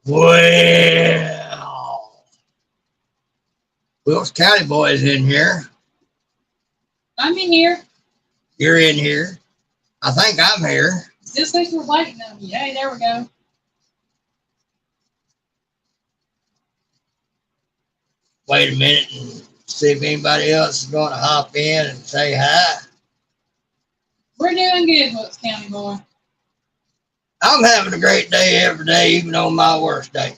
Well, Wilkes County Boys in here. I'm in here. You're in here. I think I'm here. Just like we're waiting on you. Hey, there we go. Wait a minute and see if anybody else is going to hop in and say hi. We're doing good, Wilkes County boy. I'm having a great day every day, even on my worst day.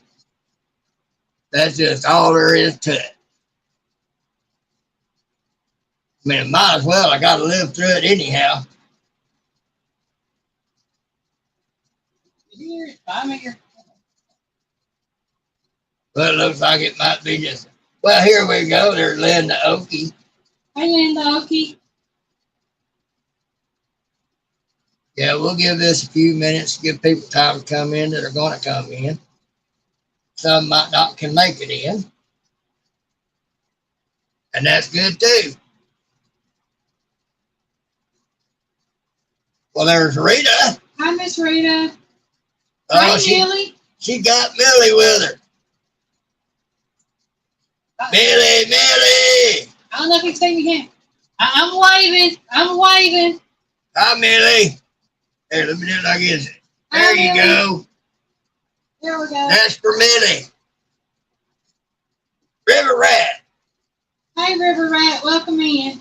That's just all there is to it. I mean, might as well. I got to live through it anyhow. Here, I'm here. But it looks like it might be just. Well, here we go. There's Linda Okie. Hey, Linda Okie. Yeah, we'll give this a few minutes to give people time to come in that are going to come in. Some might not can make it in. And that's good too. Well, there's Rita. Hi, Miss Rita. Oh, Hi, Millie. She got Millie with her. Millie, Millie. I don't know if you can see me here. I'm waving. I'm waving. Hi, Millie. Here, let me do it like this. There Hi, you Millie. go. There we go. That's for Millie. River Rat. Hey, River Rat. Welcome in.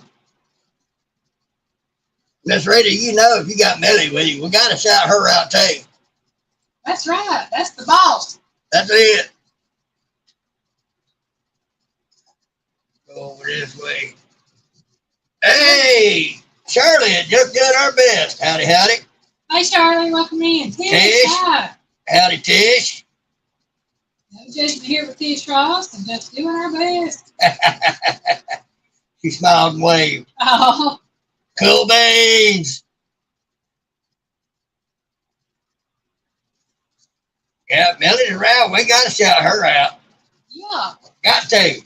Miss Rita, you know if you got Millie with you, we got to shout her out too. That's right. That's the boss. That's it. Go over this way. Hey, Shirley had just done our best. Howdy, howdy. Hey, Charlie. Welcome in. Tish. Tish. Hi. Howdy, Tish. Just here with Tish Ross and just doing our best. She smiled and waved. Oh. Cool beans. Yeah, Millie's around. We got to shout her out. Yeah. Got to.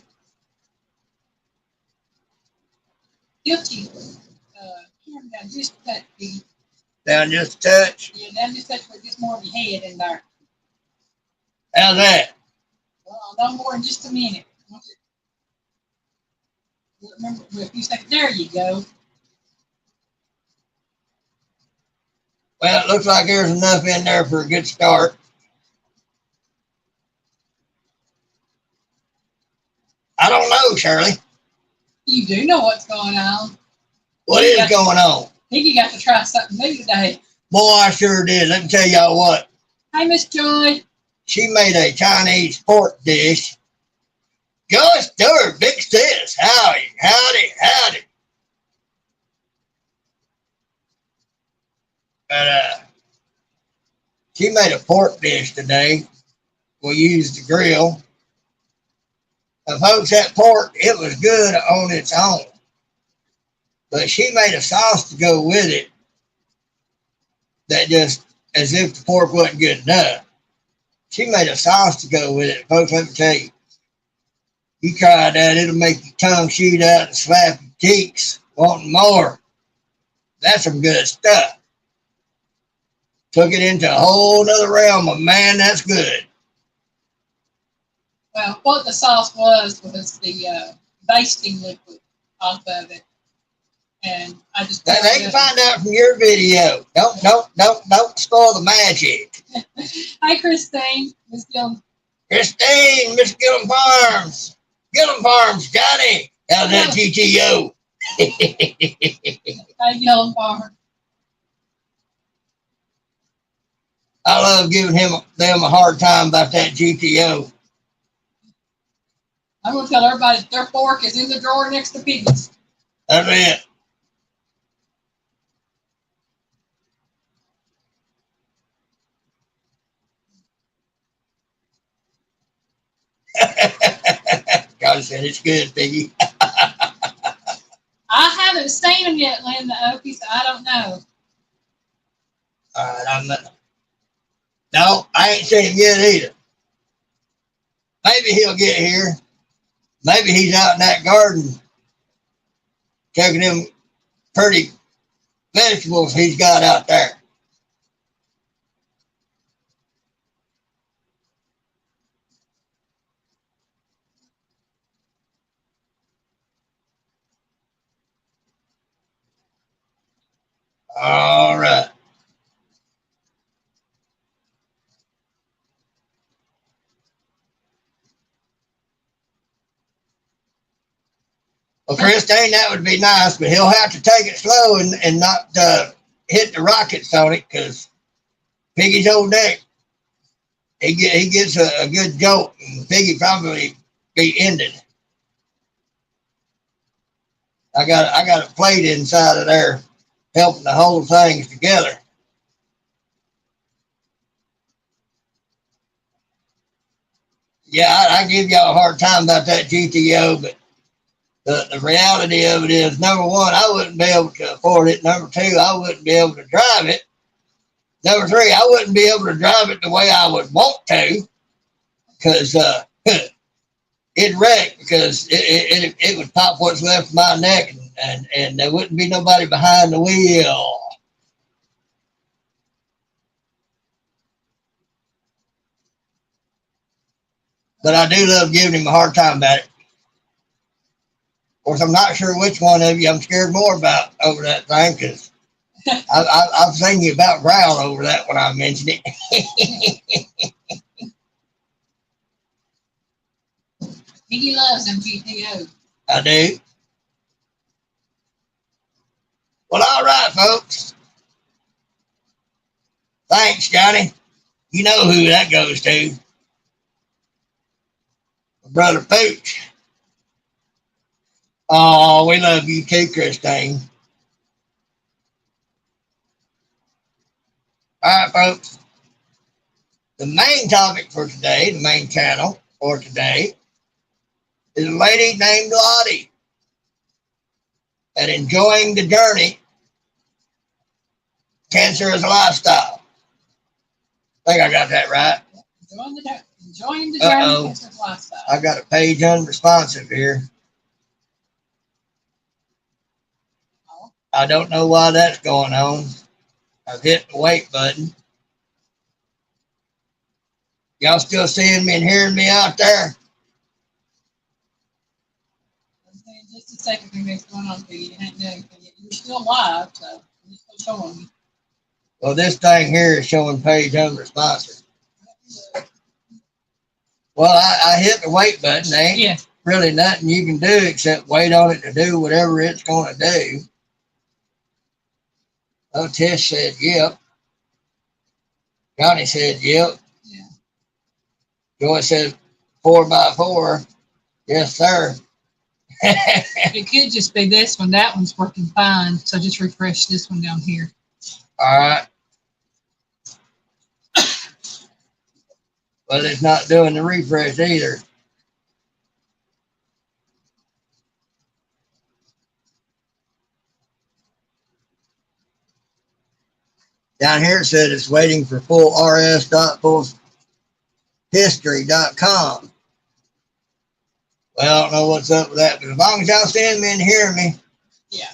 Guilty. Down just a touch, Piggy. Down just a touch. Yeah, down just a touch with just more of your head in there. How's that? Well, no more in just a minute. Remember, a few seconds. There you go. Well, it looks like there's enough in there for a good start. I don't know, Shirley. You do know what's going on. What is going on? Piggy got to try something new today. Boy, I sure did. Let me tell y'all what. Hey, Miss Joy. She made a Chinese pork dish. Joy Stewart, big sis. Howdy, howdy, howdy. But she made a pork dish today. We used the grill. Now, folks, that pork, it was good on its own. But she made a sauce to go with it that just, as if the pork wasn't good enough. She made a sauce to go with it. Folks, let me tell you, you try that, it'll make your tongue shoot out and slap your cheeks wanting more. That's some good stuff. Took it into a whole other realm of, man, that's good. Well, what the sauce was the basting liquid off of it. And I just... They can find out from your video. Don't spoil the magic. Hi, Christine. Miss Gillum. Christine, Miss Gillum Farms. Gillum Farms, Johnny. How's that GTO? Hi, Gillum Farm. I love giving them a hard time about that GTO. I'm going to tell everybody that their fork is in the drawer next to Piggy's. That's it. God said it's good, Piggy. I haven't seen him yet, Linda Okie, so I don't know. All right, no, I ain't seen him yet either. Maybe he'll get here. Maybe he's out in that garden taking them pretty vegetables he's got out there. All right. Well, Christine, that would be nice, but he'll have to take it slow and not hit the rockets on it because Piggy's old neck, he gets a good jolt, and Piggy probably be ended. I got a plate inside of there helping to hold things together. Yeah, I give y'all a hard time about that GTO, but the reality of it is, number one, I wouldn't be able to afford it. Number two, I wouldn't be able to drive it. Number three, I wouldn't be able to drive it the way I would want to because it'd wreck because it would pop what's left of my neck and there wouldn't be nobody behind the wheel. But I do love giving him a hard time about it. Of course, I'm not sure which one of you I'm scared more about over that thing because I've seen you about growl over that when I mentioned it. He loves them GTO. I do. Well, all right, folks. Thanks, Johnny. You know who that goes to. My brother Pooch. Oh, we love you too, Christine. All right, folks. The main topic for today, the main channel for today, is a lady named Lottie and enjoying the journey. Cancer is a lifestyle. I think I got that right. Enjoying the journey. Cancer is a lifestyle. I got a page unresponsive here. Oh. I don't know why that's going on. I've hit the wait button. Y'all still seeing me and hearing me out there? Just a second thing that's going on for you. You're still live, so you're still showing me. Well, this thing here is showing page unresponsive. Well, I hit the wait button. There ain't really nothing you can do except wait on it to do whatever it's going to do. Oh, Tish said, yep. Johnny said, yep. Yeah. Joy said, 4x4. Yes, sir. It could just be this one. That one's working fine. So just refresh this one down here. All right. Well, it's not doing the refresh either. Down here it said it's waiting for full rs.fullhistory.com. Well, I don't know what's up with that, but as long as y'all seeing me and hearing me, yeah,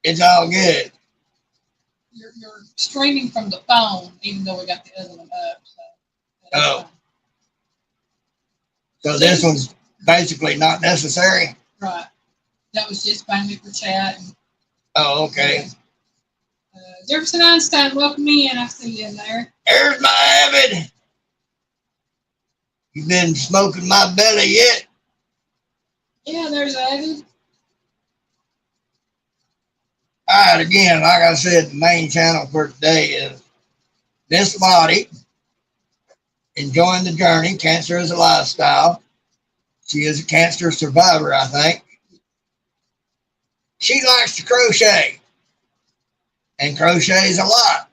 it's all good. You're streaming from the phone, even though we got the other one up. Oh. So this one's basically not necessary? Right. That was just mainly for chat. Oh, okay. Jefferson Einstein, welcome in. I see you in there. There's my Avid. You been smoking my belly yet? Yeah, there's Avid. All right, again, like I said, the main channel for today is Miss Lottie, enjoying the journey. Cancer is a lifestyle. She is a cancer survivor, I think. She likes to crochet and crochets a lot.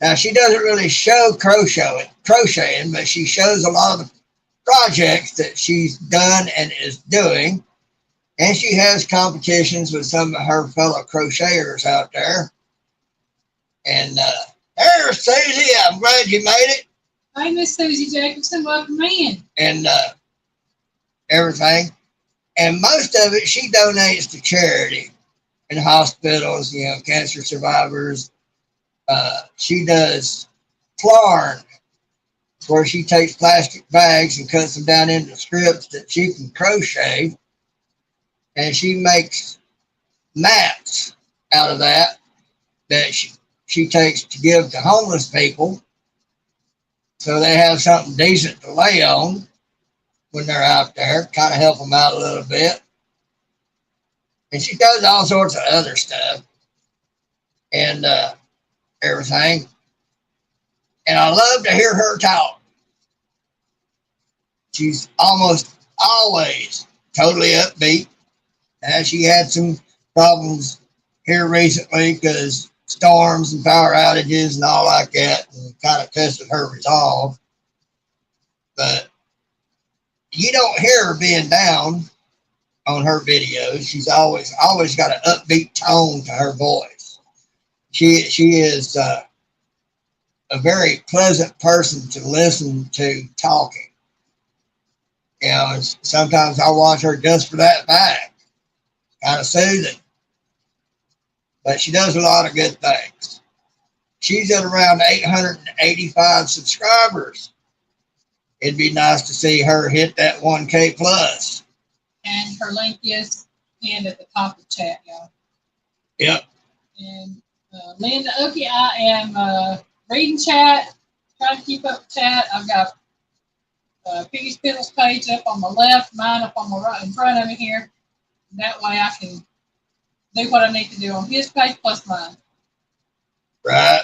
Now, she doesn't really show crocheting, but she shows a lot of the projects that she's done and is doing. And she has competitions with some of her fellow crocheters out there. And there's Susie. I'm glad you made it. Hi, Miss Susie Jacobson. Welcome in. And everything. And most of it she donates to charity in hospitals, you know, cancer survivors. She does Clarn, where she takes plastic bags and cuts them down into strips that she can crochet. And she makes mats out of that. that she takes to give to homeless people so they have something decent to lay on when they're out there, kind of help them out a little bit. And she does all sorts of other stuff and everything. And I love to hear her talk. She's almost always totally upbeat. She had some problems here recently because storms and power outages and all like that, and kind of tested her resolve. But you don't hear her being down on her videos. She's always got an upbeat tone to her voice. She is a very pleasant person to listen to talking. You know, sometimes I watch her just for that fact. Kind of soothing. But she does a lot of good things. She's at around 885 subscribers. It'd be nice to see her hit that 1K plus. And her link is pinned at the top of the chat, y'all. Yep. And Linda Okie, I am reading chat, trying to keep up with chat. I've got Piggy's Piddles page up on the left, mine up on the right in front of me here. And that way I can do what I need to do on his page plus mine. Right.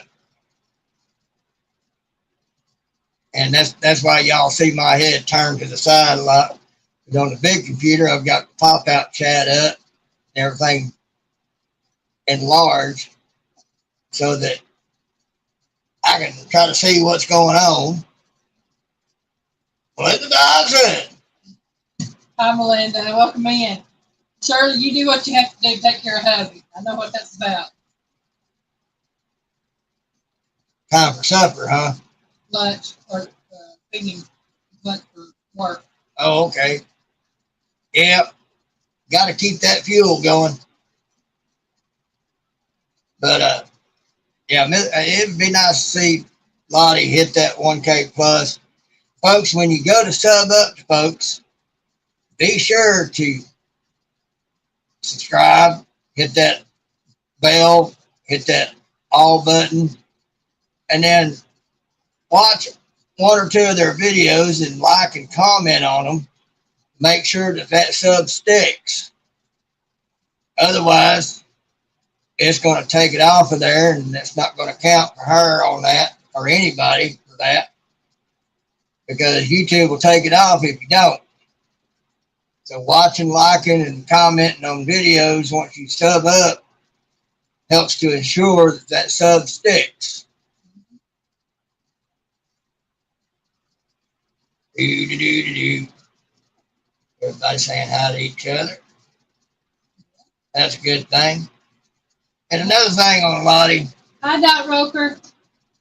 And that's why y'all see my head turned to the side a lot. Because on the big computer, I've got the pop-out chat up and everything enlarged so that I can try to see what's going on. Melinda Dodson. Hi, Melinda. Welcome in. Shirley, you do what you have to do to take care of hubby. I know what that's about. Time for supper, huh? Lunch or feeding lunch for work. Oh, okay. Yep. Got to keep that fuel going. But, yeah, it'd be nice to see Lottie hit that 1K plus. Folks, when you go to sub up to folks, be sure to subscribe, hit that bell, hit that all button, and then watch one or two of their videos and like and comment on them. Make sure that sub sticks. Otherwise, it's going to take it off of there, and it's not going to count for her on that, or anybody for that, because YouTube will take it off if you don't. So watching, liking, and commenting on videos once you sub up helps to ensure that sub sticks. Everybody saying hi to each other. That's a good thing. And another thing on Lottie. Hi, Dot Roker.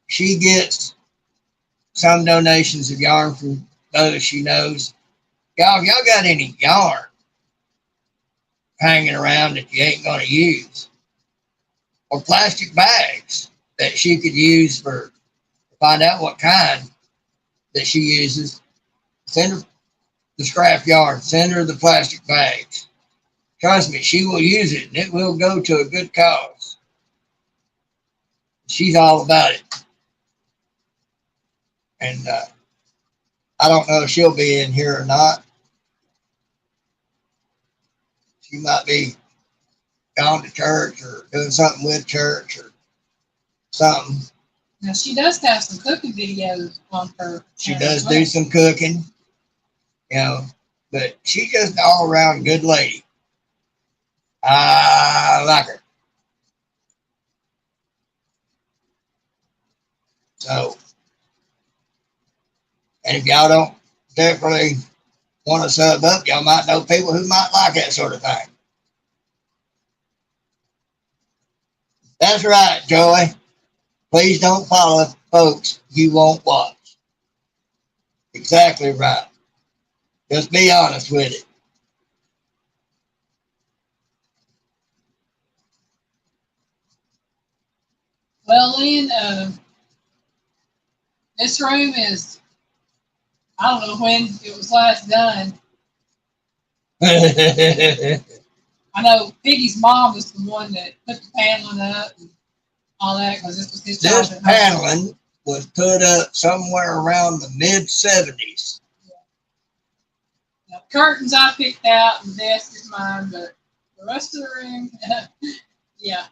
She gets some donations of yarn from those she knows. Y'all got any yarn hanging around that you ain't going to use? Or plastic bags that she could use to find out what kind that she uses. Send her the scrap yarn. Send her the plastic bags. Trust me, she will use it, and it will go to a good cause. She's all about it. And I don't know if she'll be in here or not. She might be gone to church or doing something with church or something. Now, she does have some cooking videos on her. She does do some cooking, you know, but she's just an all-around good lady. I like her. So, and if y'all don't definitely want to sub up, y'all might know people who might like that sort of thing. That's right, Joy. Please don't follow folks you won't watch. Exactly right. Just be honest with it. Well, Lynn, this room is, I don't know when it was last done. I know Piggy's mom was the one that put the paneling up and all that because this was his This childhood home. paneling was put up somewhere around the mid-70s. Now, the curtains I picked out, and the desk is mine, but the rest of the room, yeah.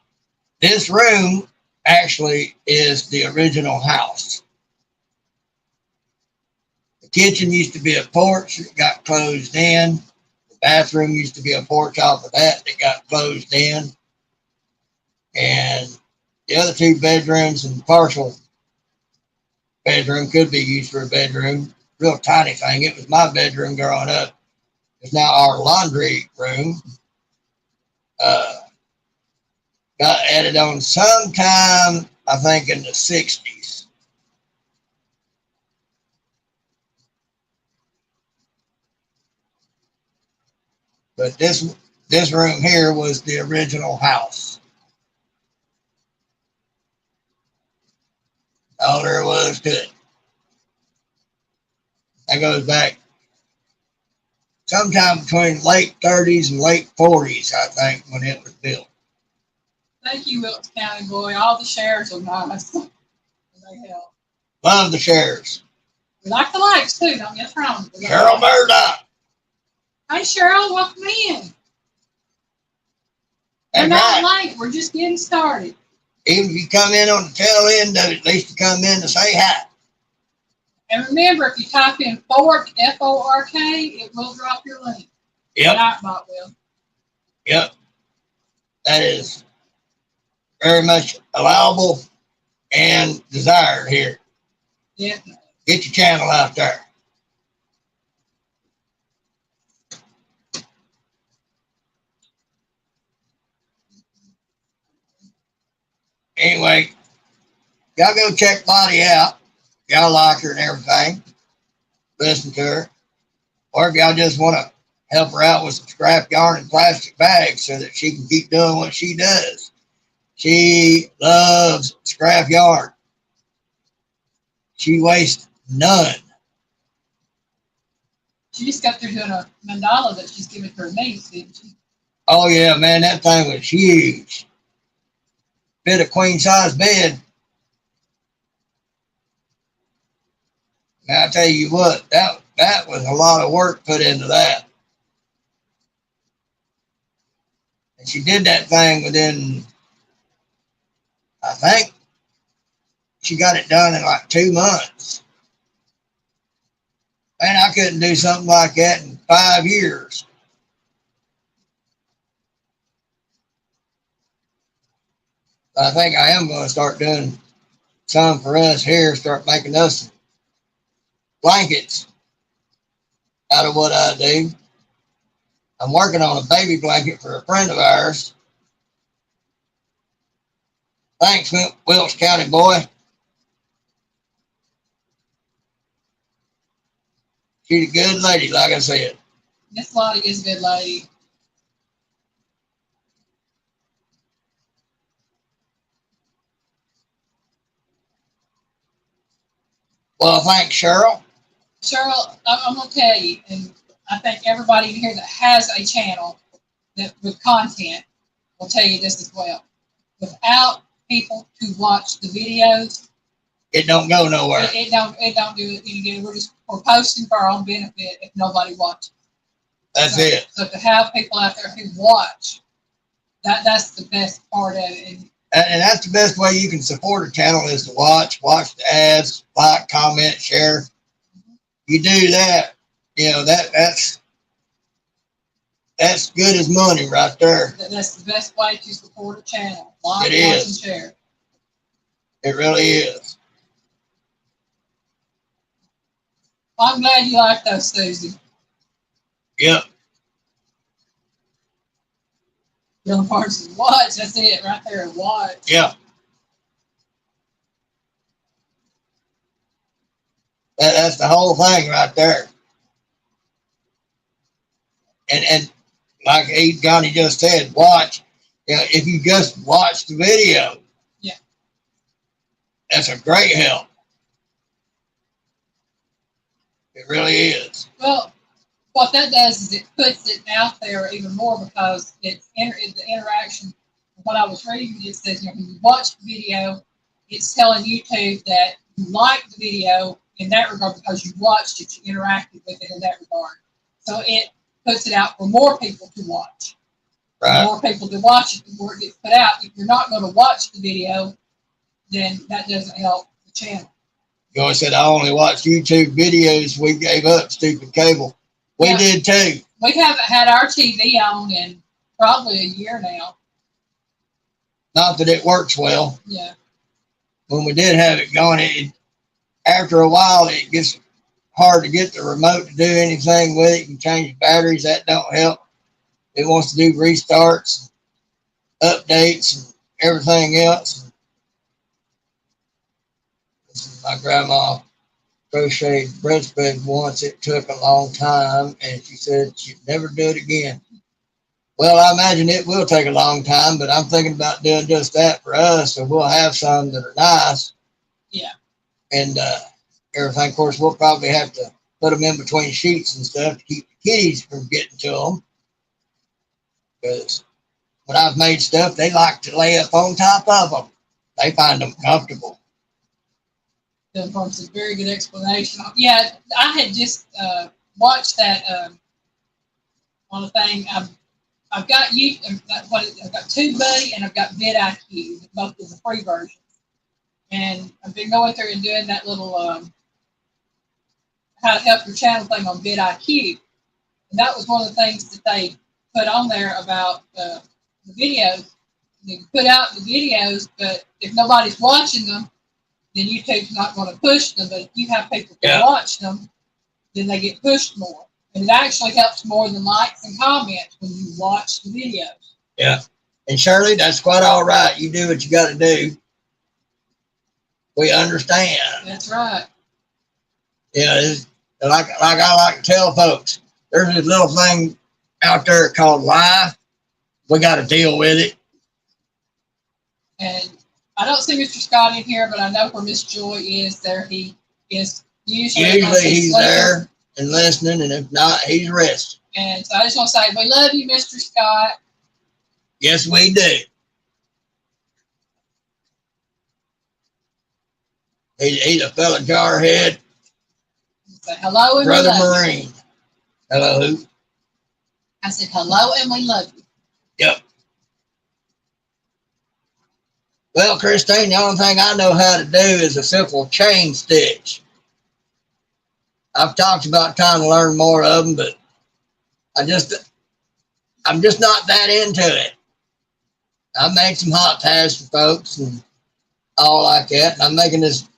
This room actually is the original house. The kitchen used to be a porch that got closed in. The bathroom used to be a porch off of that got closed in. And the other two bedrooms and the partial bedroom could be used for a bedroom. Real tiny thing. It was my bedroom growing up. It's now our laundry room. Got added on sometime, I think, in the 60s. But this room here was the original house. All there was to it. That goes back sometime between late 30s and late 40s, I think, when it was built. Thank you, Wilkes County boy. All the shares are nice. They help. Love the sheriffs. We like the likes too, don't get us wrong. Cheryl Murdoch. Hey Cheryl, welcome in. We're That's not right. late, we're just getting started. Even if you come in on the tail end of it, at least you come in to say hi. And remember, if you type in Fork, Fork, it will drop your link. Yep. Nightbot will. Yep. That is very much allowable and desired here. Definitely. Get your channel out there. Anyway, y'all go check Lottie out. Y'all like her and everything. Listen to her. Or if y'all just want to help her out with some scrap yarn and plastic bags so that she can keep doing what she does. She loves scrap yarn. She wastes none. She just got through doing a mandala that she's giving to her niece, didn't she? Oh yeah, man, that thing was huge. Fit a queen size bed. Now I tell you what, that was a lot of work put into that. And she did that thing within, I think, she got it done in like 2 months. Man, I couldn't do something like that in 5 years. I think I am going to start doing some for us here, start making us blankets out of what I do. I'm working on a baby blanket for a friend of ours. Thanks, Wilkes County boy. She's a good lady, like I said. Miss Lottie is a good lady. Well, thanks, Cheryl. Cheryl, I'm going to tell you, and I think everybody in here that has a channel that with content will tell you this as well. Without people to watch the videos, It don't go nowhere. it don't do it any good. We're posting for our own benefit if nobody watches. That's it. So to have people out there who watch, that's the best part of it. And that's the best way you can support a channel is to watch the ads, like, comment, share. You do that, you know, that's good as money right there. That's the best way to support a channel. Like, It watch, is. and share. It really is. I'm glad you like those, Susie. Yep. The only part is watch. That's it right there. Watch. Yep. That's the whole thing right there. And like Johnny just said, watch. You know, if you just watch the video, yeah, that's a great help. It really is. Well, what that does is it puts it out there even more because it's the interaction what I was reading, it says, when you watch the video, it's telling YouTube that you like the video in that regard because you watched it, you interacted with it in that regard. So it puts it out for more people to watch. Right. The more people to watch it, the more it gets put out. If you're not going to watch the video, then that doesn't help the channel. You always said I only watched YouTube videos. We gave up stupid cable. We did too. We haven't had our TV on in probably a year now. Not that it works well. Yeah. When we did have it going, after a while it gets hard to get the remote to do anything with it. You can change batteries. That don't help. It wants to do restarts, updates, and everything else. My grandma crocheted breastplate once. It took a long time, and she said she'd never do it again. Well, I imagine it will take a long time, but I'm thinking about doing just that for us, so we'll have some that are nice. Yeah. And everything. Of course, we'll probably have to put them in between sheets and stuff to keep the kitties from getting to them. Because when I've made stuff, they like to lay up on top of them. They find them comfortable. That's a very good explanation. Yeah, I had just watched that on a thing. I've got you. I've got TubeBuddy and I've got vidIQ, both of the free versions. And I've been going through and doing that little how to help your channel thing on vidIQ. And that was one of the things that they put on there about the videos. You can put out the videos, but if nobody's watching them, then YouTube's not going to push them. But if you have people to watch them, then they get pushed more. And it actually helps more than likes and comments when you watch the videos. Yeah. And Shirley, that's quite all right. You do what you got to do. We understand. That's right. Yeah, like I like to tell folks, there's this little thing out there called life. We got to deal with it. And I don't see Mr. Scott in here, but I know where Miss Joy is. There he is usually he's there and listening, and if not, he's resting. And so I just want to say, we love you, Mr. Scott. Yes, we do. He's a fella jarhead. Say hello and Brother we love Marine. You. Hello, who? I said hello and we love you. Yep. Well, Christine, the only thing I know how to do is a simple chain stitch. I've talked about trying to learn more of them, but I'm just not that into it. I make some hot ties for folks and all like that. And I'm making this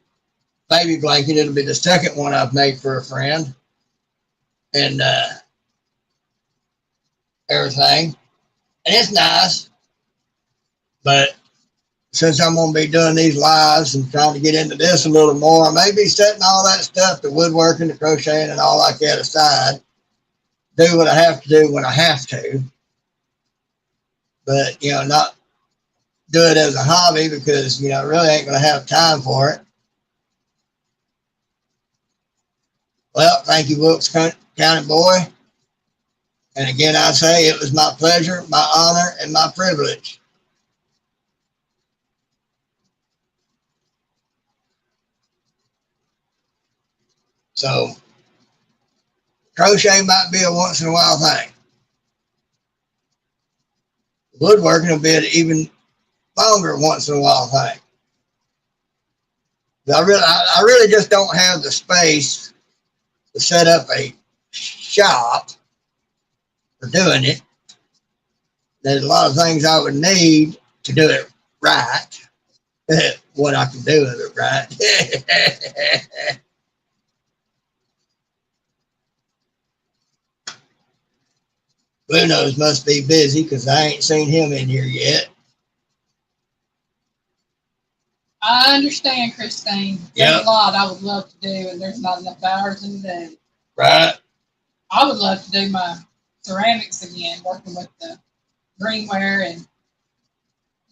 baby blanket. It'll be the second one I've made for a friend. And everything. And it's nice. But since I'm going to be doing these lives and trying to get into this a little more, I may be setting all that stuff, the woodworking, the crocheting, and all like that aside. Do what I have to do when I have to. But, not do it as a hobby because, I really ain't going to have time for it. Well, thank you, Wilkes County boy. And again, I say it was my pleasure, my honor, and my privilege. So, crochet might be a once in a while thing. Woodworking will be an even longer once in a while thing. I really just don't have the space to set up a shop for doing it. There's a lot of things I would need to do it right. What I can do with it right. Bruno's must be busy because I ain't seen him in here yet. I understand, Christine. There's a lot I would love to do, and there's not enough hours in the day. Right. I would love to do my ceramics again, working with the greenware and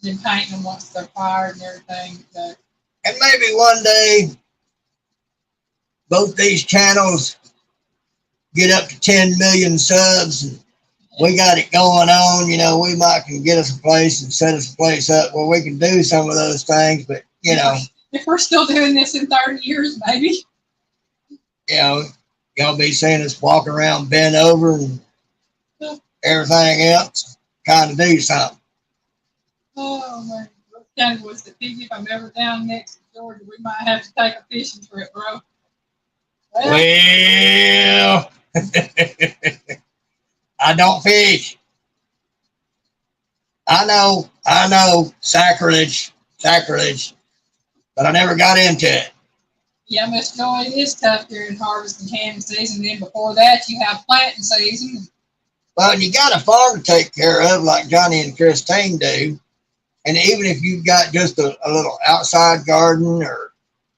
then painting them once they're fired and everything. But, and maybe one day, both these channels get up to 10 million subs, and we got it going on. We might can get us a place and set us a place up where we can do some of those things. But if we're still doing this in 30 years, maybe. Y'all be seeing us walk around bent over and everything else, trying to do something. Oh man, what kind was the Piggy? If I'm ever down next to Georgia, we might have to take a fishing trip, bro. Well, I don't fish. I know, sacrilege, but I never got into it. Yeah, Miss Joy, it is tough during harvest and canning season. Then before that, you have planting season. Well, you got a farm to take care of, like Johnny and Christine do. And even if you've got just a little outside garden or,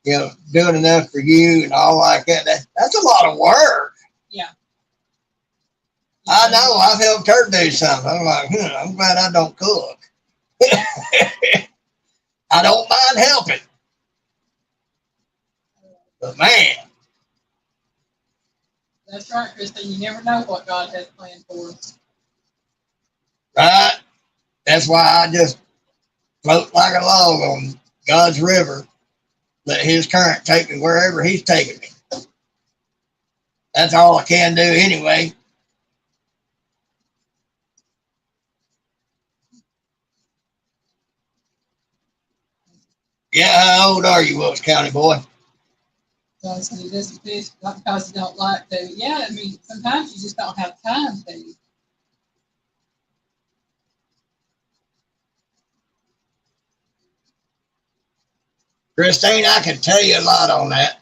doing enough for you and all like that, that's a lot of work. Yeah. I know. I've helped her do something. I'm like, I'm glad I don't cook. I don't mind helping. But man. That's right, Christine. You never know what God has planned for us. Right? That's why I just float like a log on God's river. Let his current take me wherever he's taking me. That's all I can do anyway. Yeah, how old are you, Wilkes County boy? So he doesn't fish not because he don't like to. Yeah, I mean, sometimes you just don't have time to. Christine, I can tell you a lot on that.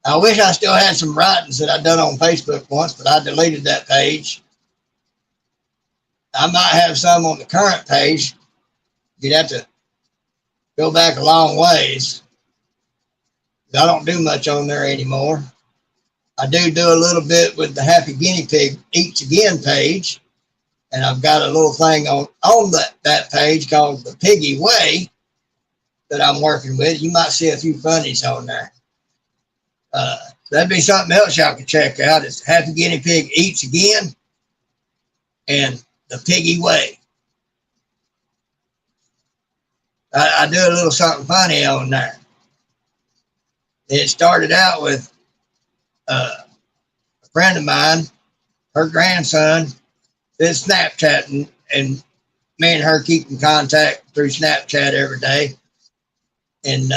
I wish I still had some writings that I'd done on Facebook once, but I deleted that page. I might have some on the current page. You'd have to go back a long ways. I don't do much on there anymore. I do a little bit with the Happy Guinea Pig Eats Again page. And I've got a little thing on that page called the Piggy Way that I'm working with. You might see a few funnies on there. That'd be something else y'all can check out. It's Happy Guinea Pig Eats Again and the Piggy Way. I do a little something funny on there. It started out with a friend of mine, her grandson, is Snapchatting, and me and her keep in contact through Snapchat every day. And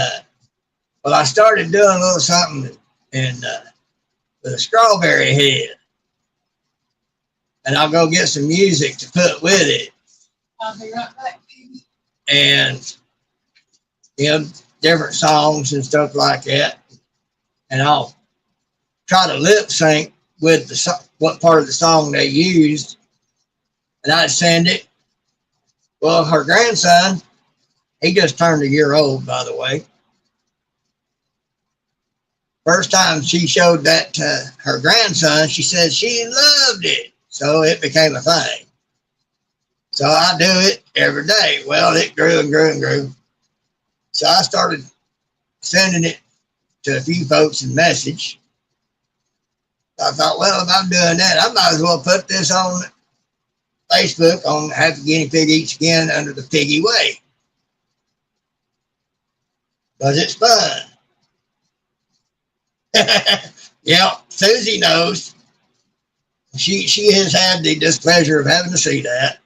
I started doing a little something with a strawberry head, and I'll go get some music to put with it. I'll be right back, baby. And different songs and stuff like that, and I'll try to lip sync with what part of the song they used, and I'd send it. Well, her grandson, he just turned a year old, by the way. First time she showed that to her grandson, she said she loved it. So it became a thing. So I do it every day. Well, it grew and grew and grew. So I started sending it to a few folks in message. I thought, well, if I'm doing that, I might as well put this on Facebook on Happy Guinea Pig Eats Again under the Piggy Way. Because it's fun. Yeah, Susie knows. She has had the displeasure of having to see that.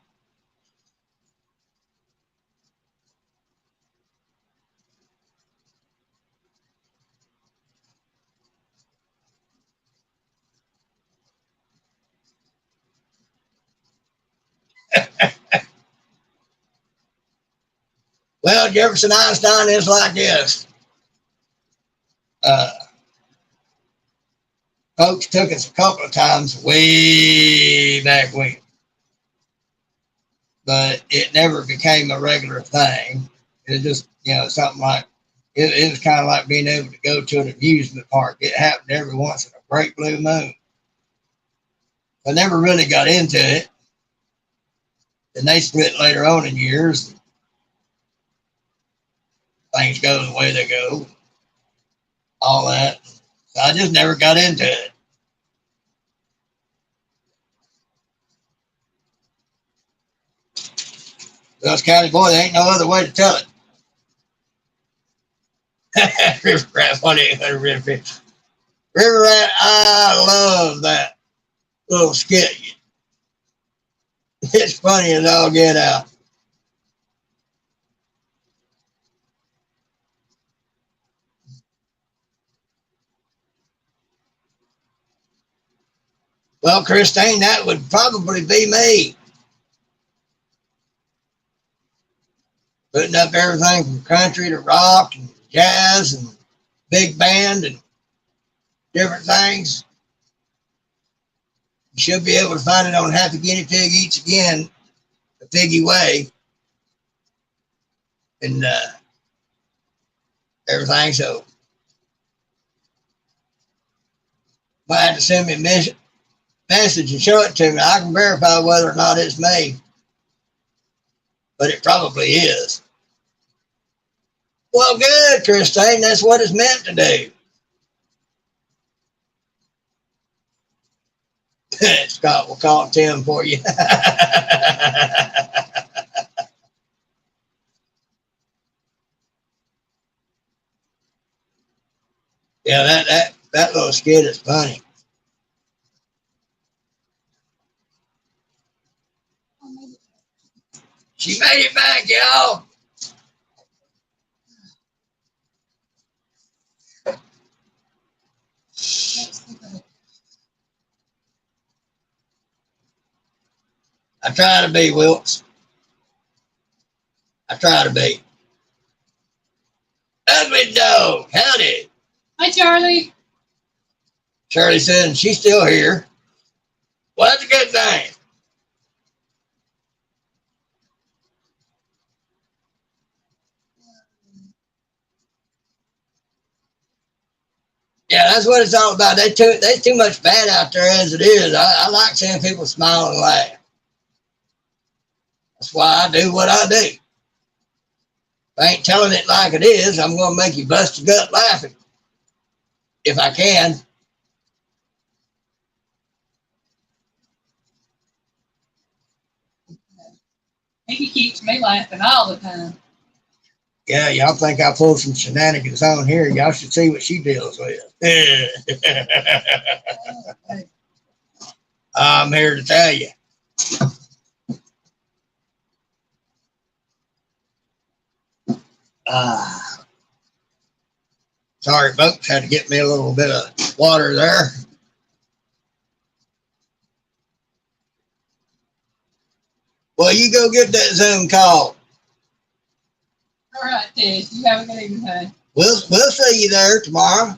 Well, Jefferson Einstein is like this. Folks took us a couple of times way back when, but it never became a regular thing. It just, something like, it was kind of like being able to go to an amusement park. It happened every once in a great blue moon. I never really got into it. And they split later on in years. Things go the way they go. All that. So I just never got into it. Wells County boy, there ain't no other way to tell it. River Rat 1-800 River Rat. River Rat, I love that little skit. It's funny as all get out. Well, Christine, that would probably be me. Putting up everything from country to rock and jazz and big band and different things. You should be able to find it on Happy Guinea Pig Eats Again, the Piggy Way, and everything. So, might have to send me a message and show it to me. I can verify whether or not it's me, but it probably is. Well, good, Christine. That's what it's meant to do. Scott will call Tim for you. Yeah, that little skit is funny. She made it back, y'all. I try to be, Wilkes. I try to be. Ugly dog, howdy. Hi, Charlie. Shirley said, she's still here. Well, that's a good thing. Yeah, that's what it's all about. There's too much bad out there as it is. I like seeing people smile and laugh. That's why I do what I do. If I ain't telling it like it is, I'm going to make you bust your gut laughing. If I can. He keeps me laughing all the time. Yeah, y'all think I pulled some shenanigans on here. Y'all should see what she deals with. I'm here to tell you. Sorry, folks. Had to get me a little bit of water there. Well, you go get that Zoom call. All right, Ted. You have a good evening, honey. We'll see you there tomorrow.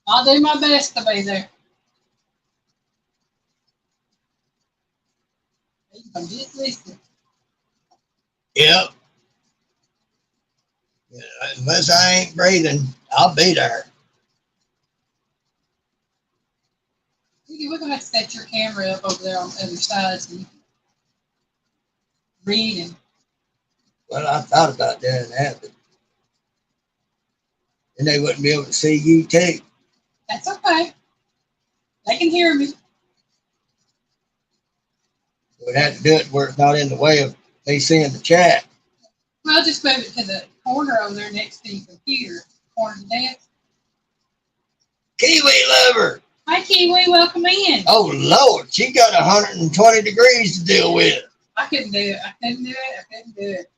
I'll do my best to be there. I'm just listening. Yep. Yeah, unless I ain't breathing, I'll be there. We're going to have to set your camera up over there on the other side so you can read. And Well, I thought about doing that, but then they wouldn't be able to see you too. That's okay. They can hear me. We'd have to do it where it's not in the way of me seeing the chat. Well, just move it to the corner over there next to your computer. Corner of the desk. Kiwi lover. Hi, Kiwi. Welcome in. Oh, Lord. She got 120 degrees to deal with. I couldn't do it. I couldn't do it.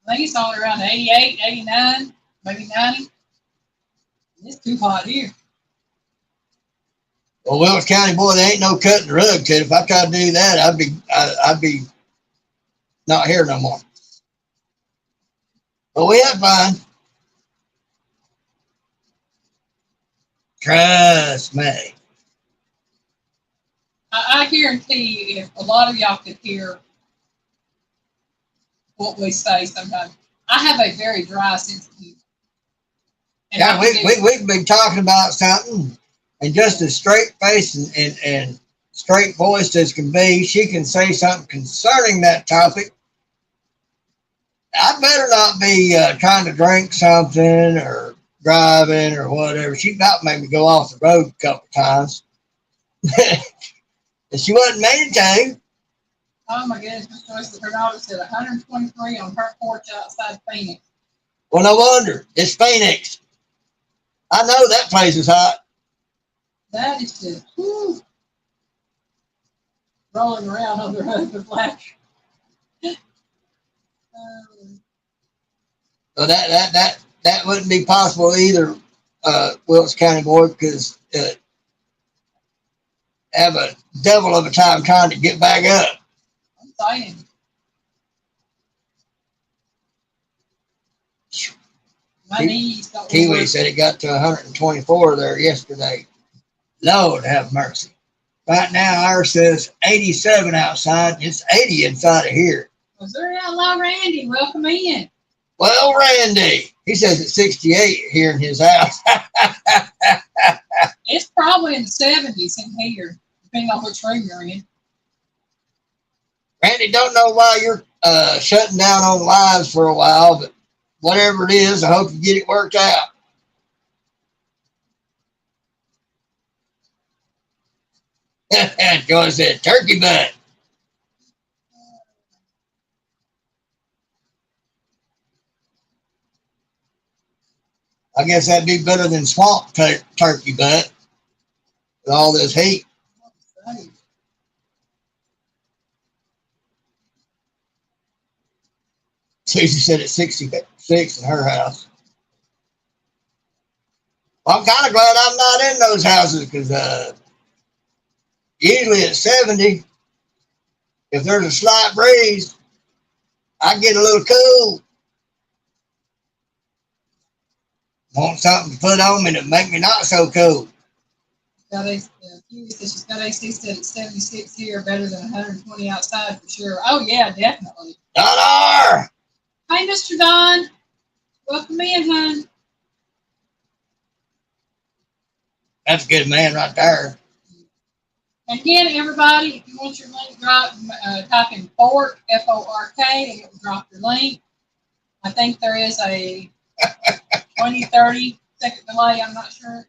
I think it's only around 88, 89, maybe 90. It's too hot here. Well, Wells County boy, there ain't no cutting the rug, kid. If I tried to do that, I'd be not here no more. But we had fun. Trust me. I guarantee you, if a lot of y'all could hear what we say sometimes, I have a very dry sense of humor. Yeah, we can be talking about something, and just as straight face and straight voiced as can be, she can say something concerning that topic. I better not be trying to drink something or driving or whatever. She about made me go off the road a couple times. And she wasn't meaning to. Oh my goodness, Miss Joyce with her daughter said 123 on her porch outside Phoenix. Well, no wonder. It's Phoenix. I know that place is hot. That is just whew, rolling around on their husband's lap. So that wouldn't be possible either, Wilkes County boy, because have a devil of a time trying to get back up. I'm saying. My knees don't Kiwi said it got to 124 there yesterday. Lord have mercy. Right now, ours says 87 outside. It's 80 inside of here. Missouri Outlaw Randy, welcome in. Well, Randy, he says it's 68 here in his house. It's probably in the 70s in here, depending on which room you're in. Randy, don't know why you're shutting down on lives for a while, but whatever it is, I hope you get it worked out. Joy said, turkey butt. I guess that'd be better than swamp turkey butt with all this heat. Susie said it's 66 in her house. Well, I'm kind of glad I'm not in those houses because usually at 70, if there's a slight breeze, I get a little cool. Want something to put on me to make me not so cool. She's got AC set at 76 here, better than 120 outside for sure. Oh, yeah, definitely. Don! Hey, Mr. Don. Welcome in, hon. That's a good man right there. Again, everybody, if you want your link dropped, type in Fork, F-O-R-K, and it will drop your link. I think there is a 20, 30 second delay. I'm not sure.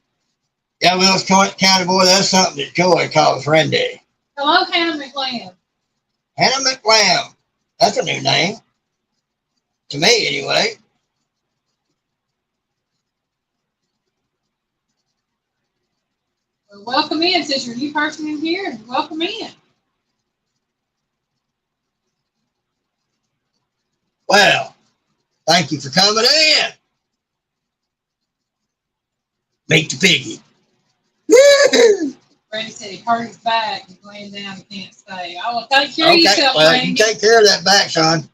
Yeah, Wilkes County boy, that's something that Joy calls Randy. Hello, Hannah McLean. Hannah McLam. That's a new name. To me, anyway. Well, welcome in. Since you're a new person in here, welcome in. Well, thank you for coming in. Meet the piggy. Randy said he hurt his back. He's laying down and can't stay. I will take care of yourself, well, Randy. you take care of that back, son.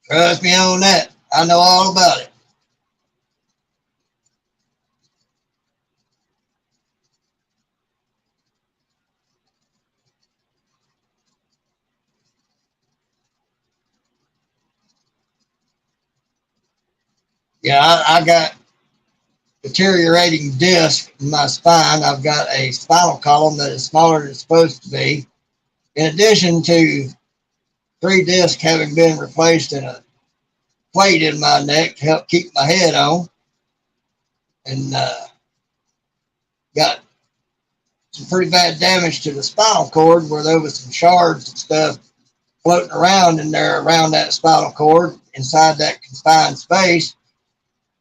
Trust me on that. I know all about it. Yeah, I got deteriorating disc in my spine. I've got a spinal column that is smaller than it's supposed to be. In addition to 3 discs having been replaced and a plate in my neck to help keep my head on. And got some pretty bad damage to the spinal cord where there was some shards and stuff floating around in there around that spinal cord inside that confined space.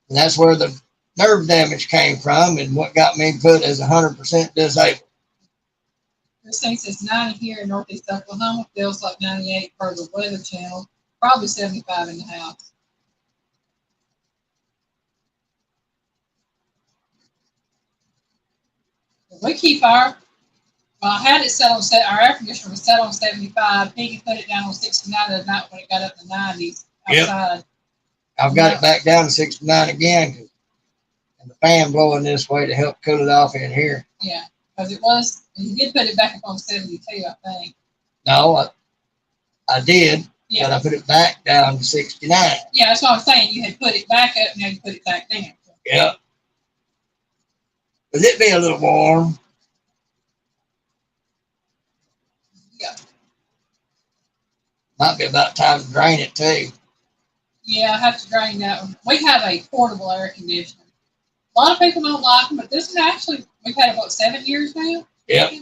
And that's where the nerve damage came from and what got me put as 100% disabled. This thing says 90 here in Northeast Oklahoma. Feels like 98 per the Weather Channel. Probably 75 in the house. We keep our, well, I had it set on, our air conditioner was set on 75. Piggy put it down on 69 the night when it got up in the 90s outside. Yep. I've got it back down to 69 again. And the fan blowing this way to help cool it off in here. Yeah, because it was, you did put it back up on 72, I think. No, I did. Yeah. But I put it back down to 69. Yeah, that's what I'm saying. You had put it back up, now you put it back down. Yeah. But it'd be a little warm. Yeah. Might be about time to drain it too. Yeah, I have to drain that one. We have a portable air conditioner. A lot of people don't like them, but this one actually, we've had it, what, 7 years now? Yep.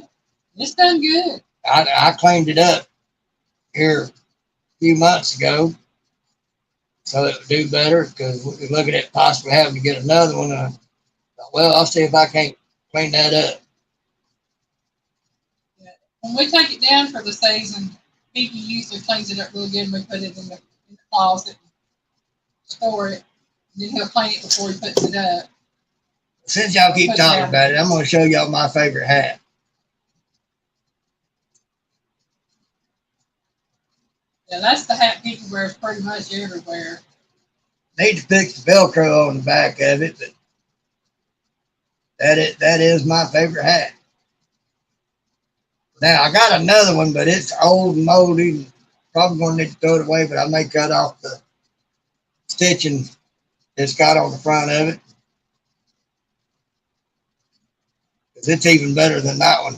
It's done good. I cleaned it up here a few months ago so it would do better because we're looking at possibly having to get another one. Well, I'll see if I can't clean that up. Yeah. When we take it down for the season, Piggy usually cleans it up real good and we put it in the closet and store it. And then he'll clean it before he puts it up. Since y'all keep talking about it, I'm going to show y'all my favorite hat. Yeah, that's the hat Piggy wears pretty much everywhere. Need to fix the Velcro on the back of it, but that is my favorite hat. Now I got another one, but it's old and moldy. And probably going to need to throw it away, but I may cut off the stitching it's got on the front of it. Because it's even better than that one.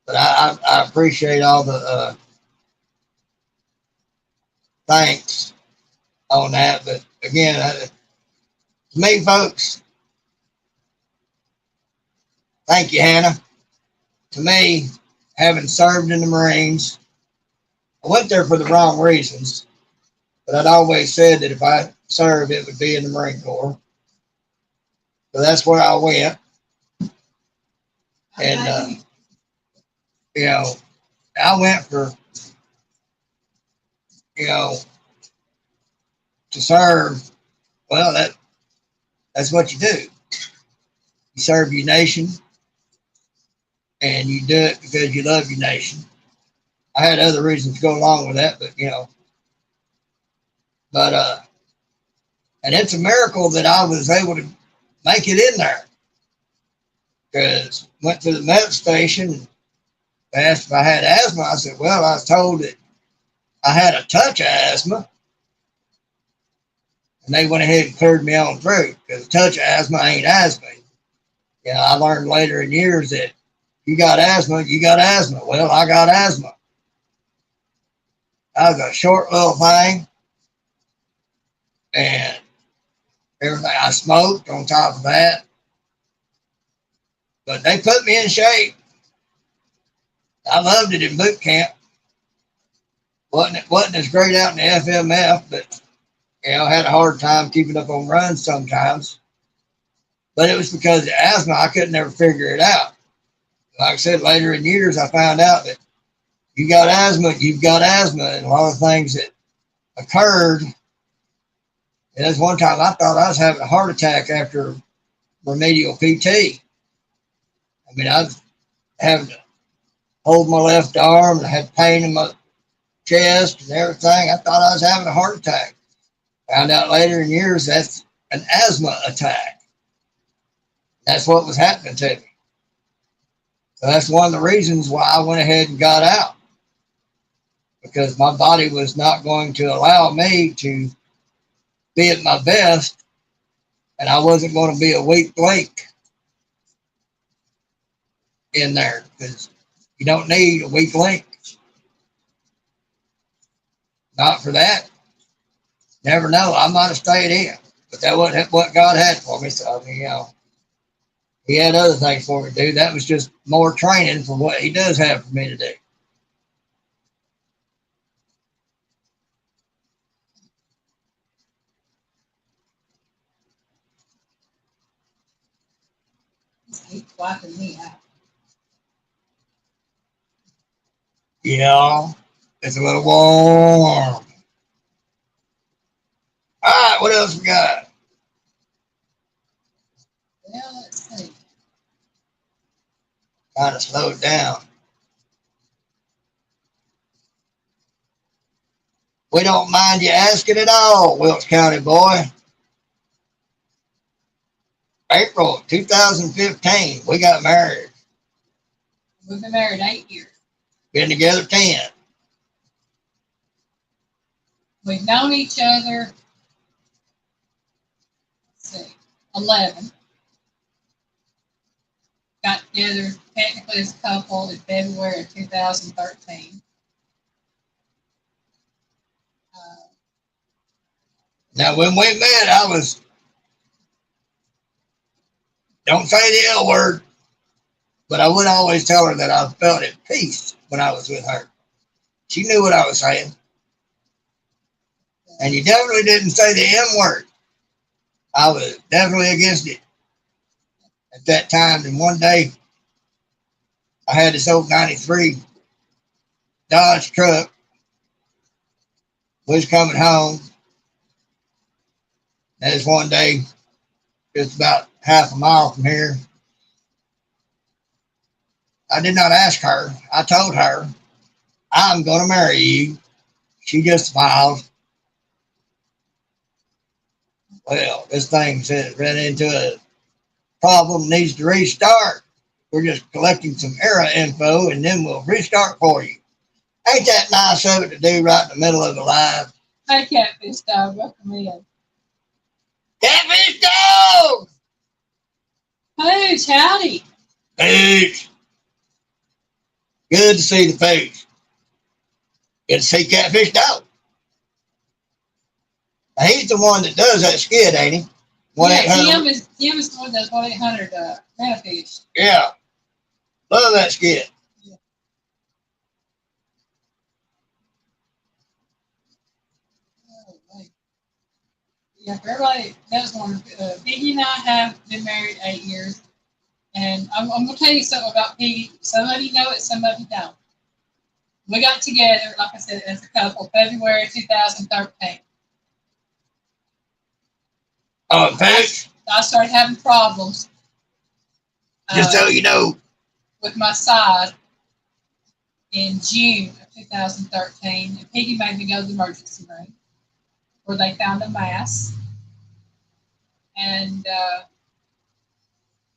But I appreciate all the thanks on that. But again, to me, folks, thank you, Hannah. To me, having served in the Marines, I went there for the wrong reasons. But I'd always said that if I served, it would be in the Marine Corps. So that's where I went. And, you know, I went for, you know, to serve. Well, that's what you do. You serve your nation, and you do it because you love your nation. I had other reasons to go along with that, but and it's a miracle that I was able to make it in there. Because went to the med station and asked if I had asthma. I said, well, I was told that I had a touch of asthma. And they went ahead and cleared me on through because a touch of asthma ain't asthma. I learned later in years that you got asthma, you got asthma. Well, I got asthma. I was a short little thing and everything. I smoked on top of that. But they put me in shape. I loved it in boot camp. Wasn't as great out in the FMF, but I had a hard time keeping up on runs sometimes. But it was because of asthma. I couldn't ever figure it out. Like I said, later in years, I found out that you got asthma, you've got asthma, and a lot of things that occurred. And there's one time I thought I was having a heart attack after remedial PT. I mean, I was having to hold my left arm, and I had pain in my chest and everything. I thought I was having a heart attack. Found out later in years that's an asthma attack. That's what was happening to me. So that's one of the reasons why I went ahead and got out. Because my body was not going to allow me to be at my best, and I wasn't going to be a weak link in there because you don't need a weak link. Not for that. Never know. I might have stayed in, but that wasn't what God had for me. So, I mean, He had other things for me to do. That was just more training for what He does have for me to do. He's wiping me out. Yeah, it's a little warm. All right, what else we got? Well, let's see. Kind of slowed down. We don't mind you asking at all, Wilkes County boy. April 2015, we got married. We've been married 8 years. Been together 10. We've known each other, let's see, 11. Got together technically as a couple in February of 2013. Now, when we met, I was, don't say the L word, but I would always tell her that I felt at peace when I was with her. She knew what I was saying. And you definitely didn't say the M word. I was definitely against it at that time. And one day, I had this old 93 Dodge truck. Was coming home. And this one day, just about half a mile from here, I did not ask her. I told her, I'm going to marry you. She just smiled. Well, this thing said ran into a problem, needs to restart. We're just collecting some error info and then we'll restart for you. Ain't that nice of it to do right in the middle of the live? Hey, Catfish Dog, welcome in. Catfish Dog! Pooch, howdy. Pooch. Good to see the Pooch. Good to see Catfish Dog. Now, he's the one that does that skit, ain't he? Yeah, Jim is the one that does 1-800 Manfish. Yeah. Love that skit. Yeah. Oh, yeah, for everybody that's one, Piggy and I have been married 8 years. And I'm going to tell you something about Piggy. Some of you know it, some of you don't. We got together, like I said, as a couple, February 2013. Oh, Pooch? I started having problems. Just so you know. With my side in June of 2013. And Piggy made me go to the emergency room where they found a mass. And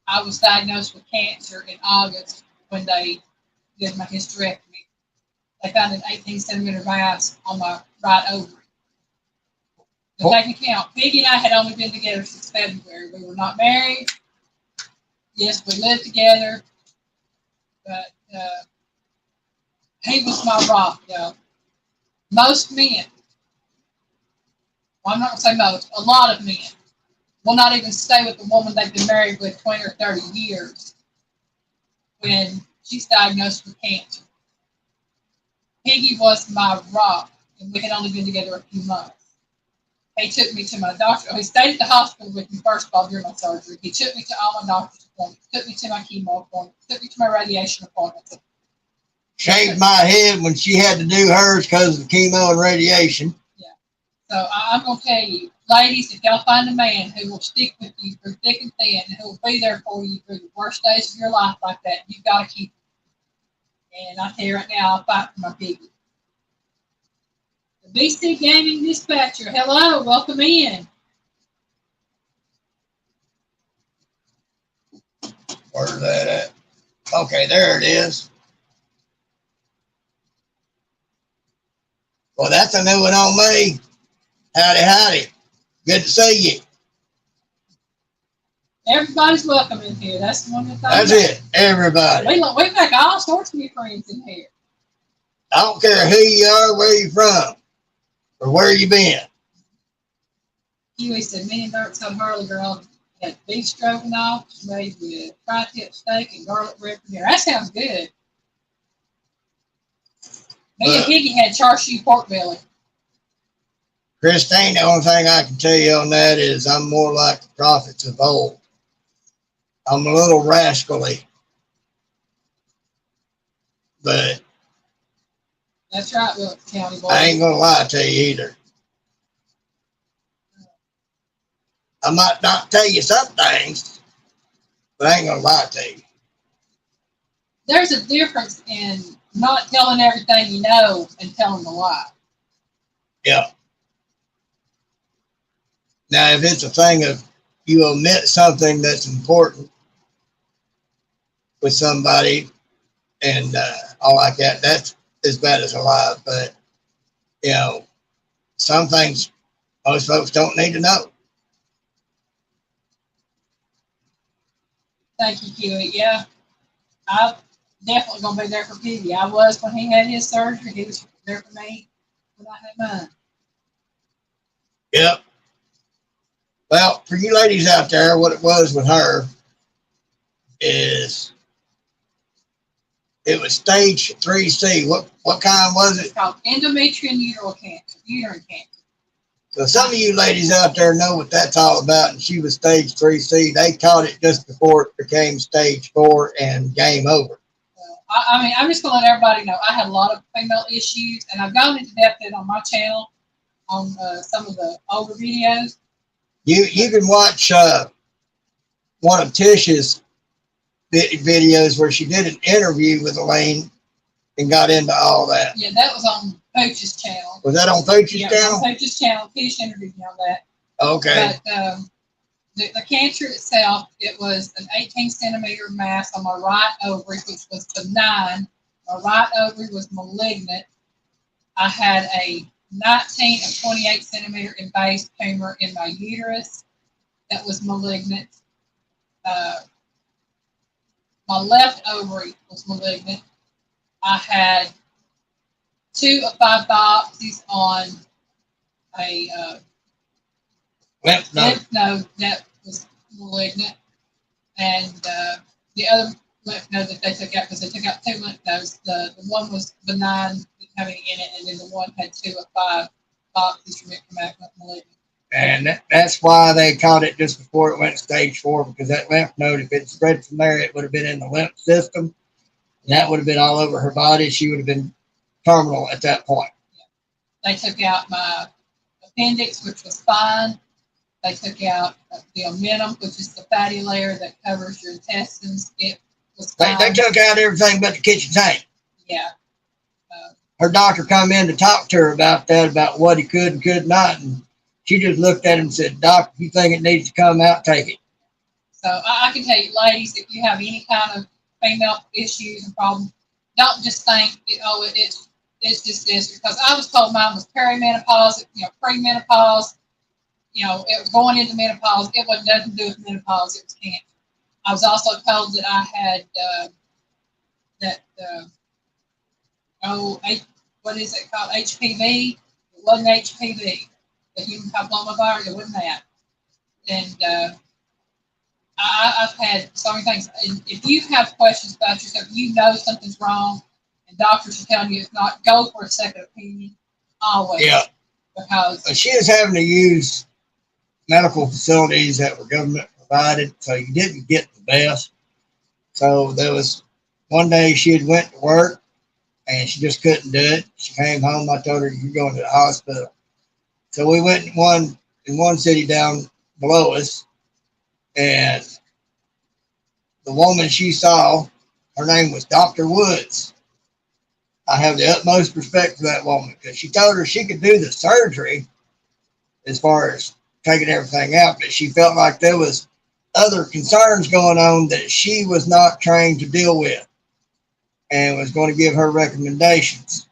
I was diagnosed with cancer in August when they did my hysterectomy. They found an 18-centimeter mass on my right ovary. To take account, Piggy and I had only been together since February. We were not married. Yes, we lived together, but he was my rock, though. Most men, well, I'm not going to say most, a lot of men will not even stay with the woman they've been married with 20 or 30 years when she's diagnosed with cancer. Piggy was my rock, and we had only been together a few months. He took me to my doctor. He stayed at the hospital with me, first of all, during my surgery. He took me to all my doctor's appointments, took me to my chemo appointments, took me to my radiation appointments. Shaved my head when she had to do hers because of the chemo and radiation. Yeah. So I'm going to tell you, ladies, if y'all find a man who will stick with you through thick and thin and who will be there for you through the worst days of your life like that, you've got to keep him. And I tell you right now, I'll fight for my Piggy. The BC Gaming Dispatcher, hello, welcome in. Where's that at? Okay, there it is. Well, that's a new one on me. Howdy, howdy. Good to see you. Everybody's welcome in here. That's the one that That's it, everybody. We make all sorts of new friends in here. I don't care who you are, where you from, or where you been. Huey said, me and Dirk told Harley girl had beef stroganoff made with tri-tip steak and garlic bread for dinner. That sounds good. Me and Piggy had char siu pork belly. Christine, the only thing I can tell you on that is I'm more like the prophets of old. I'm a little rascally. But that's right, Wilkes County boy. I ain't going to lie to you either. I might not tell you some things, but I ain't going to lie to you. There's a difference in not telling everything you know and telling a lie. Yeah. Now, if it's a thing of you omit something that's important with somebody and all like that, that's as bad as a lie. But, you know, some things most folks don't need to know. Thank you, Huey. Yeah, I'm definitely going to be there for Piggy. I was when he had his surgery. He was there for me when I had mine. Yep. Well, for you ladies out there, what it was with her is it was stage 3C. What kind was It's it? called endometrial uterine cancer. Uterine cancer. So some of you ladies out there know what that's all about, and she was stage 3C. They caught it just before it became stage 4 and game over. I mean, I'm just going to let everybody know I had a lot of female issues, and I've gone into depth on my channel on some of the older videos. You can watch one of Tish's videos where she did an interview with Elaine and got into all that. Yeah, that was on Pooch's channel. Was that on Pooch's channel? On Pooch's channel. Tish interviewed me on that. Okay. But the cancer itself, it was an 18-centimeter mass on my right ovary, which was benign. My right ovary was malignant. I had a 19 and 28-centimeter invasive tumor in my uterus that was malignant. My left ovary was malignant. I had 2 of 5 biopsies on a lymph node that was malignant, and the other lymph node that they took out, because they took out 2 lymph nodes. The one was benign, didn't have any in it, and then the one had 2 of 5 biopsies from it come out malignant. And that's why they caught it just before it went stage 4, because that lymph node, if it spread from there, it would have been in the lymph system, and that would have been all over her body. She would have been terminal at that point. They took out my appendix, which was fine. They took out the omentum, which is the fatty layer that covers your intestines. It was fine. They took out everything but the kitchen sink. Yeah. Her doctor come in to talk to her about that, about what he could and could not, and she just looked at him and said, "Doc, if you think it needs to come out, take it." So I can tell you, ladies, if you have any kind of female issues and problems, don't just think, it's just this, because I was told mine was perimenopause, premenopause, it was going into menopause. It wasn't nothing to do with menopause. It was cancer. I was also told that I had what is it called? HPV. It wasn't HPV. The human papillomavirus. It wasn't that. And I've had so many things. And if you have questions about yourself, you know something's wrong, and doctors are telling you it's not, go for a second opinion. Always. Yeah. Because she is having to use medical facilities that were government provided, so you didn't get the best. So there was one day she had went to work and she just couldn't do it. She came home. I told her, "You're going to the hospital." So we went in one city down below us, and the woman she saw, her name was Dr. Woods. I have the utmost respect for that woman, because she told her she could do the surgery as far as taking everything out, but she felt like there was other concerns going on that she was not trained to deal with, and was going to give her recommendations.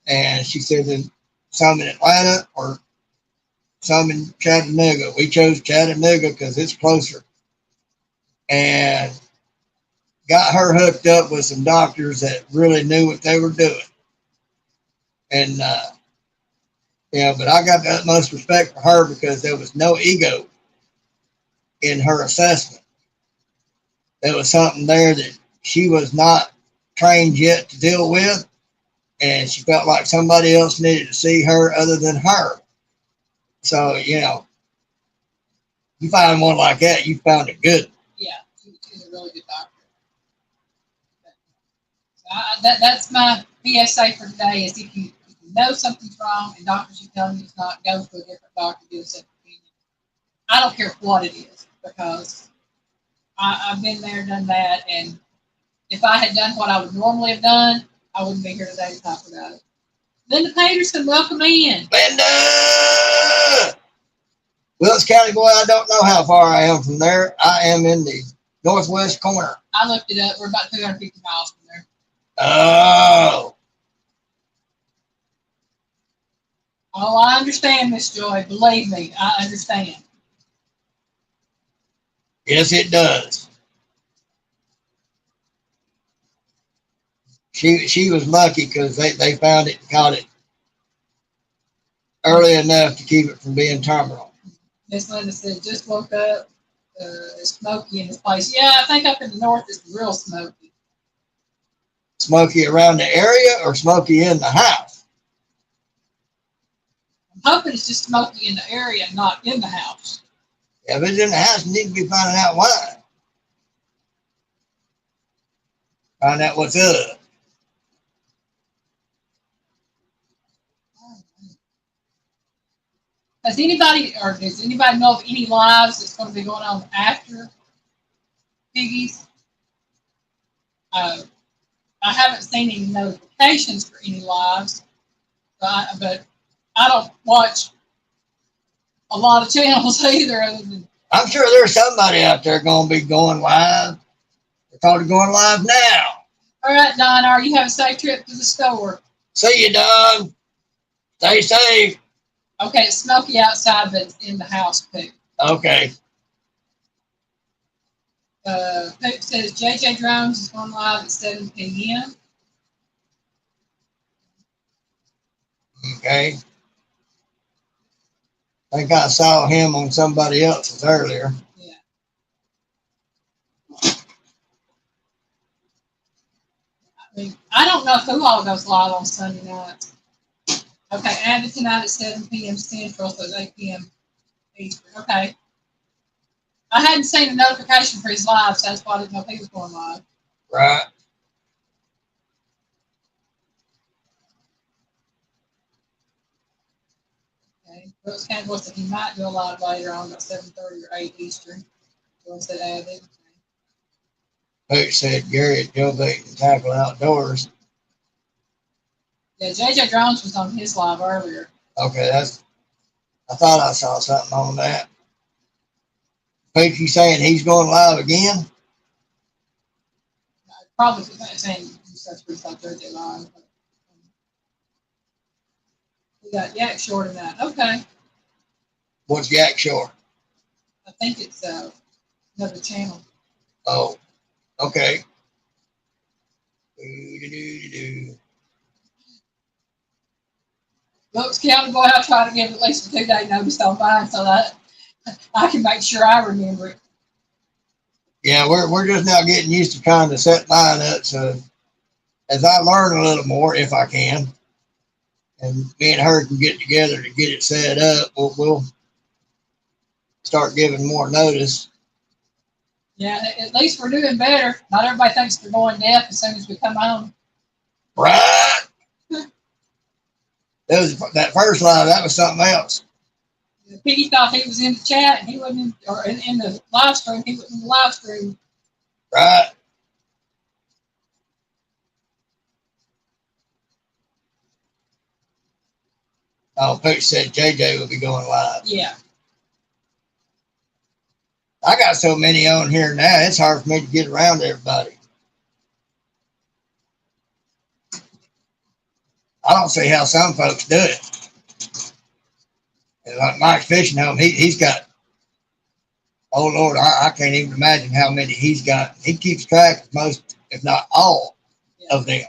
And she said that some in Atlanta or some in Chattanooga. We chose Chattanooga because it's closer, and got her hooked up with some doctors that really knew what they were doing. And but I got the utmost respect for her, because there was no ego in her assessment. There was something there that she was not trained yet to deal with, and she felt like somebody else needed to see her other than her. So, you find one like that, you found a good. Yeah, she's a really good doctor. That's my PSA for today, is if you know something's wrong and doctors are telling you it's not, go to a different doctor, get a second opinion. I don't care what it is, because I've been there, done that, and if I had done what I would normally have done, I wouldn't be here today to talk about it. Linda Peterson, welcome in. Linda! Wilkes County, boy, I don't know how far I am from there. I am in the northwest corner. I looked it up. We're about 250 miles from there. Oh. Oh, I understand, Miss Joy. Believe me, I understand. Yes, it does. She was lucky, because they found it and caught it early enough to keep it from being terminal. Miss Linda said, just woke up. It's smoky in this place. Yeah, I think up in the north it's real smoky. Smoky around the area or smoky in the house? I'm hoping it's just smoky in the area, not in the house. Yeah, if it's in the house, you need to be finding out why. Find out what's up. Does anybody know of any lives that's going to be going on after Piggy's? I haven't seen any notifications for any lives, but I don't watch a lot of channels either. Other than I'm sure there's somebody out there going to be going live. They're probably going live now. all right, Don, are you have a safe trip to the store? See you, Don. Stay safe. Okay, it's smoky outside, but it's in the house too. Okay. Poop says JJ Drones is going live at 7 p.m. Okay. I think I saw him on somebody else's earlier. Yeah. I don't know who all goes live on Sunday nights. Okay, added tonight at 7 p.m. Central, so it's 8 p.m. Eastern. Okay. I hadn't seen a notification for his live, so that's why I didn't know if he was going live. Right. Okay. Brooks County was that he might do a live later on about 7:30 or 8 Eastern. Once that added. Coach said Gary at Joe Bait and Tackle Outdoors. Yeah, JJ Drones was on his live earlier. Okay, I thought I saw something on that. Coach, you saying he's going live again? Probably saying such groups like JJ Live. We got Yak Short in that. Okay. What's Yak Shore? I think it's another channel. Oh, okay. Do-do-do-do-do. Brooks County boy, I try to give at least a 2-day notice on mine so that I can make sure I remember it. Yeah, we're just now getting used to trying to set mine up. So as I learn a little more, if I can, and me and her can get together to get it set up, we'll start giving more notice. Yeah, at least we're doing better. Not everybody thinks they're going deaf as soon as we come on. Right. That first live, that was something else. Piggy thought he was in the chat and he wasn't or in the live stream. He wasn't in the live stream. Right. Oh, Pooch said JJ will be going live. Yeah. I got so many on here now, it's hard for me to get around to everybody. I don't see how some folks do it. And like Mike's Fishing Home, he's got, oh Lord, I can't even imagine how many he's got. He keeps track of most, if not all, of them.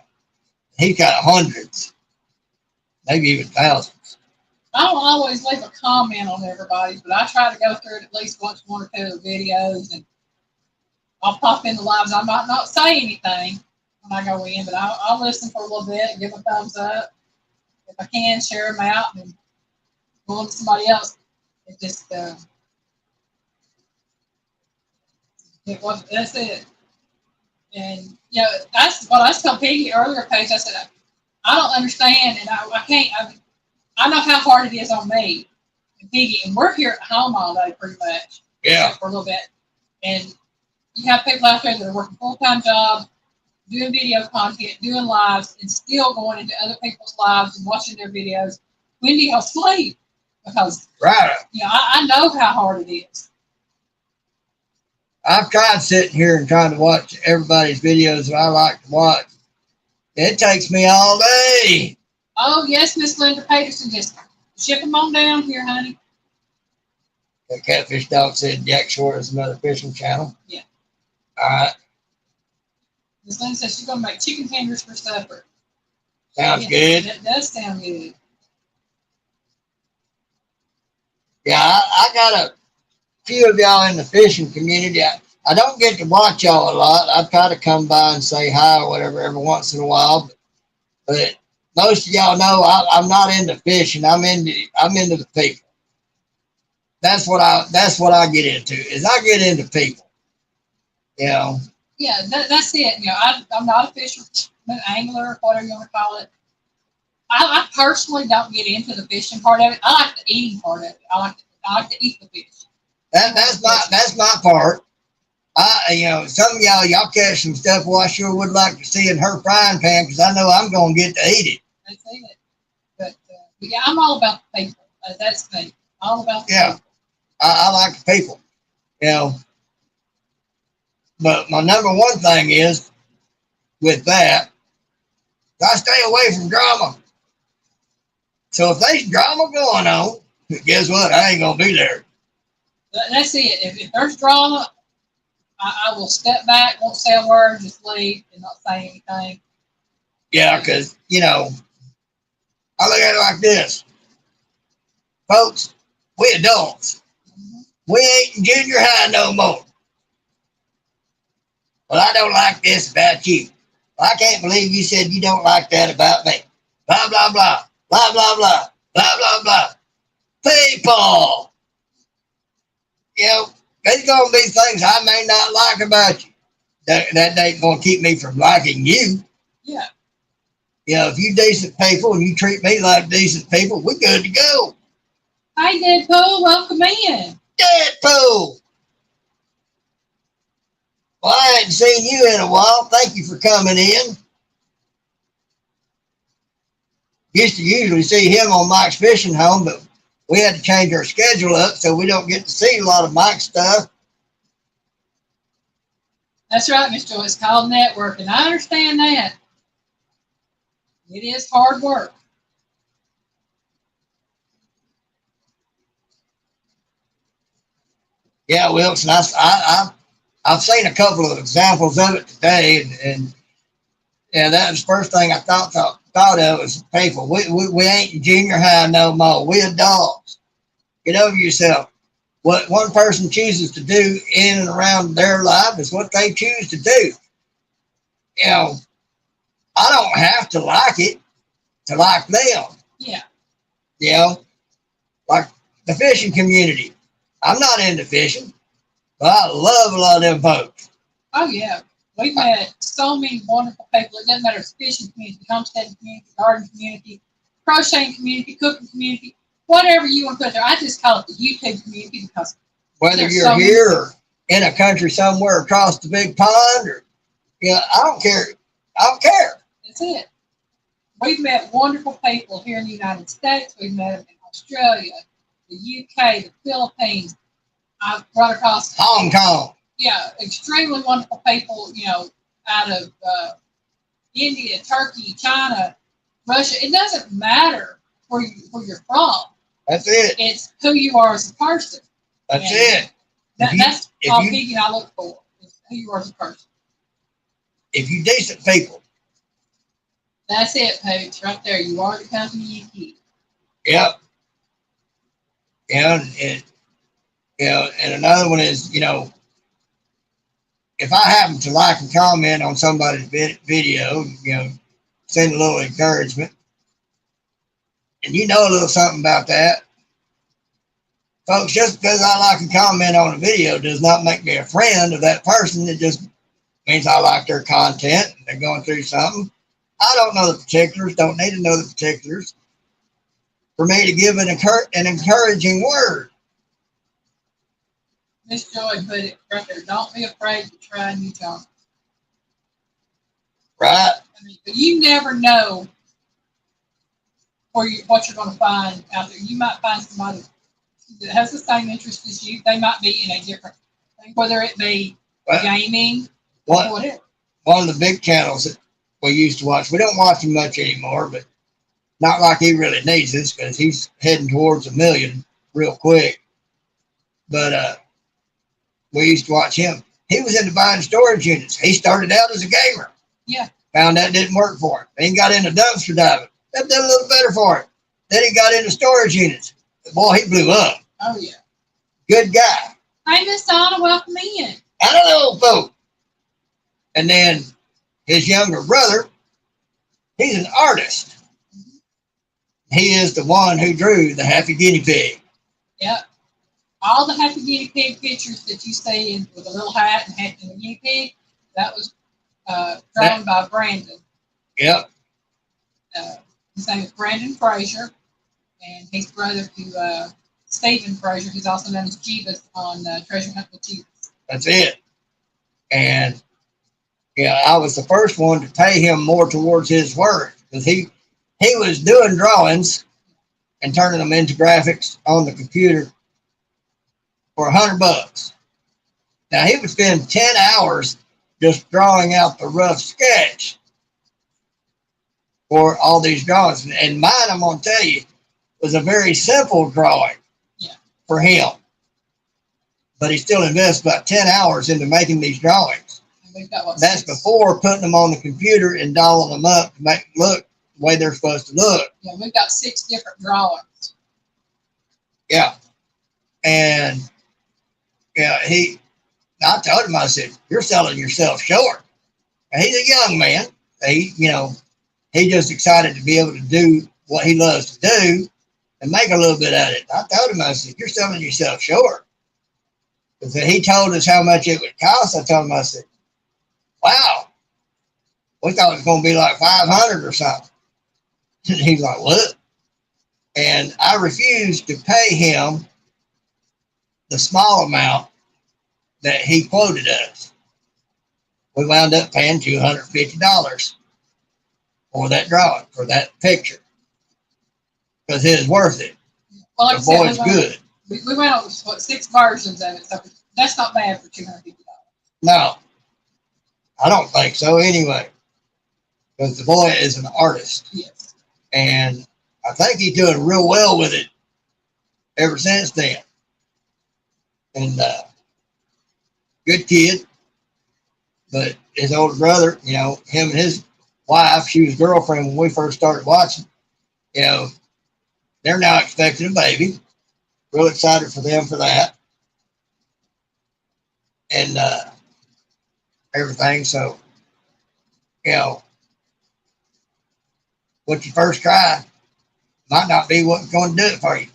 He's got hundreds, maybe even thousands. I don't always leave a comment on everybody's, but I try to go through it at least once, one or two of the videos, and I'll pop in the lives. I might not say anything when I go in, but I'll listen for a little bit and give a thumbs up. If I can, share them out and go on to somebody else. It just, that's it. And, you know, that's what I told Peggy earlier, Paige. I said, I don't understand, and I can't. I know how hard it is on me and Peggy, and we're here at home all day pretty much. Yeah. For a little bit. And you have people out there that are working full-time jobs, doing video content, doing lives, and still going into other people's lives and watching their videos. When do y'all sleep? Because, right. You know, I know how hard it is. I've tried sitting here and trying to watch everybody's videos that I like to watch. It takes me all day. Oh, yes, Miss Linda Peterson, just ship them on down here, honey. The Catfish Dog said Jack Shore is another fishing channel. Yeah. All right. Miss Linda says she's going to make chicken tenders for supper. Sounds good. That does sound good. Yeah, I got a few of y'all in the fishing community. I don't get to watch y'all a lot. I try to come by and say hi or whatever every once in a while, but most of y'all know I'm not into fishing. I'm into the people. That's what I get into. Is I get into people. You know. Yeah, that's it. I'm not a fisherman, angler, whatever you want to call it. I personally don't get into the fishing part of it. I like the eating part of it. I like to eat the fish. That's my part. Some of y'all catch some stuff. Well, I sure would like to see in her frying pan because I know I'm gonna get to eat it. That's it. But yeah, I'm all about the people. That's me. All about the people. I like the people. You know, but my number one thing is with that, I stay away from drama. So if there's drama going on, guess what? I ain't gonna be there. That's it. If there's drama, I will step back, won't say a word, just leave and not say anything. Yeah, because I look at it like this, folks. We adults. Mm-hmm. We ain't in junior high no more. Well, I don't like this about you. I can't believe you said you don't like that about me. Blah, blah, blah. Blah, blah, blah. Blah, blah, blah. People. There's going to be things I may not like about you. That ain't going to keep me from liking you. Yeah. If you decent people and you treat me like decent people, we're good to go. Hi, Deadpool. Welcome in. Deadpool. Well, I hadn't seen you in a while. Thank you for coming in. Used to usually see him on Mike's Fishing Home, but we had to change our schedule up so we don't get to see a lot of Mike's stuff. That's right, Miss Joy. It's called networking. I understand that. It is hard work. Yeah, Wilson, I've seen a couple of examples of it today, and that was the first thing I thought of was people. We ain't in junior high no more. We adults. Get over yourself. What one person chooses to do in and around their life is what they choose to do. I don't have to like it to like them. Yeah. Like the fishing community. I'm not into fishing, but I love a lot of them folks. Oh, yeah. We've met so many wonderful people. It doesn't matter if it's fishing community, homesteading community, garden community, crocheting community, cooking community, whatever you want to put there. I just call it the YouTube community because whether you're here or in a country somewhere across the big pond, or I don't care. I don't care. That's it. We've met wonderful people here in the United States. We've met them in Australia, the UK, the Philippines. I've brought across Hong Kong. Yeah, extremely wonderful people, out of India, Turkey, China, Russia. It doesn't matter where you're from. That's it. It's who you are as a person. That's it. That's all Piggy and I look for, is who you are as a person. If you decent people. That's it, Pooch, right there. You are the company you keep. Yep. And another one is, if I happen to like and comment on somebody's video, send a little encouragement, and you know a little something about that, folks, just because I like and comment on a video does not make me a friend of that person. It just means I like their content and they're going through something. I don't know the particulars, don't need to know the particulars for me to give an encouraging word. Miss Joy put it right there. Don't be afraid to try new genres. Right. But you never know what you're going to find out there. You might find somebody that has the same interest as you. They might be in a different thing, whether it be gaming or whatever. One of the big channels that we used to watch, we don't watch him much anymore, but not like he really needs this because he's heading towards 1 million real quick. But we used to watch him. He was into buying storage units. He started out as a gamer. Yeah. Found that didn't work for him. Then he got into dumpster diving. That did a little better for him. Then he got into storage units. Boy, he blew up. Oh, yeah. Good guy. Hey, Miss Donna, welcome in. I don't know, folks. And then his younger brother, he's an artist. He is the one who drew the happy guinea pig. Yep. All the happy guinea pig pictures that you see with a little hat and the guinea pig, that was drawn by Brandon. Yep. His name is Brandon Frazier, and he's brother to Stephen Frazier, who's also known as Jeebus on Treasure Hunt with Jeebus. That's it. And yeah, I was the first one to pay him more towards his work because he was doing drawings and turning them into graphics on the computer for $100. Now he would spend 10 hours just drawing out the rough sketch for all these drawings. And mine, I'm going to tell you, was a very simple drawing for him. But he still invests about 10 hours into making these drawings. That's before putting them on the computer and dolling them up to make them look the way they're supposed to look. Yeah, we've got 6 different drawings. Yeah. And yeah, I told him, I said, you're selling yourself short. And he's a young man. He just excited to be able to do what he loves to do and make a little bit at it. I told him, I said, you're selling yourself short. Because he told us how much it would cost. I told him, I said, wow, we thought it was going to be like 500 or something. And he's like, what? And I refused to pay him the small amount that he quoted us. We wound up paying $250 for that drawing, for that picture. Because it was worth it. Well, like the boy's good. We went on 6 versions of it, so that's not bad for $250. No, I don't think so anyway. Because the boy is an artist. Yes. And I think he's doing real well with it ever since then. And good kid. But his older brother, him and his wife, she was girlfriend when we first started watching, they're now expecting a baby. Real excited for them for that. And everything. So, what you first try might not be what's going to do it for you.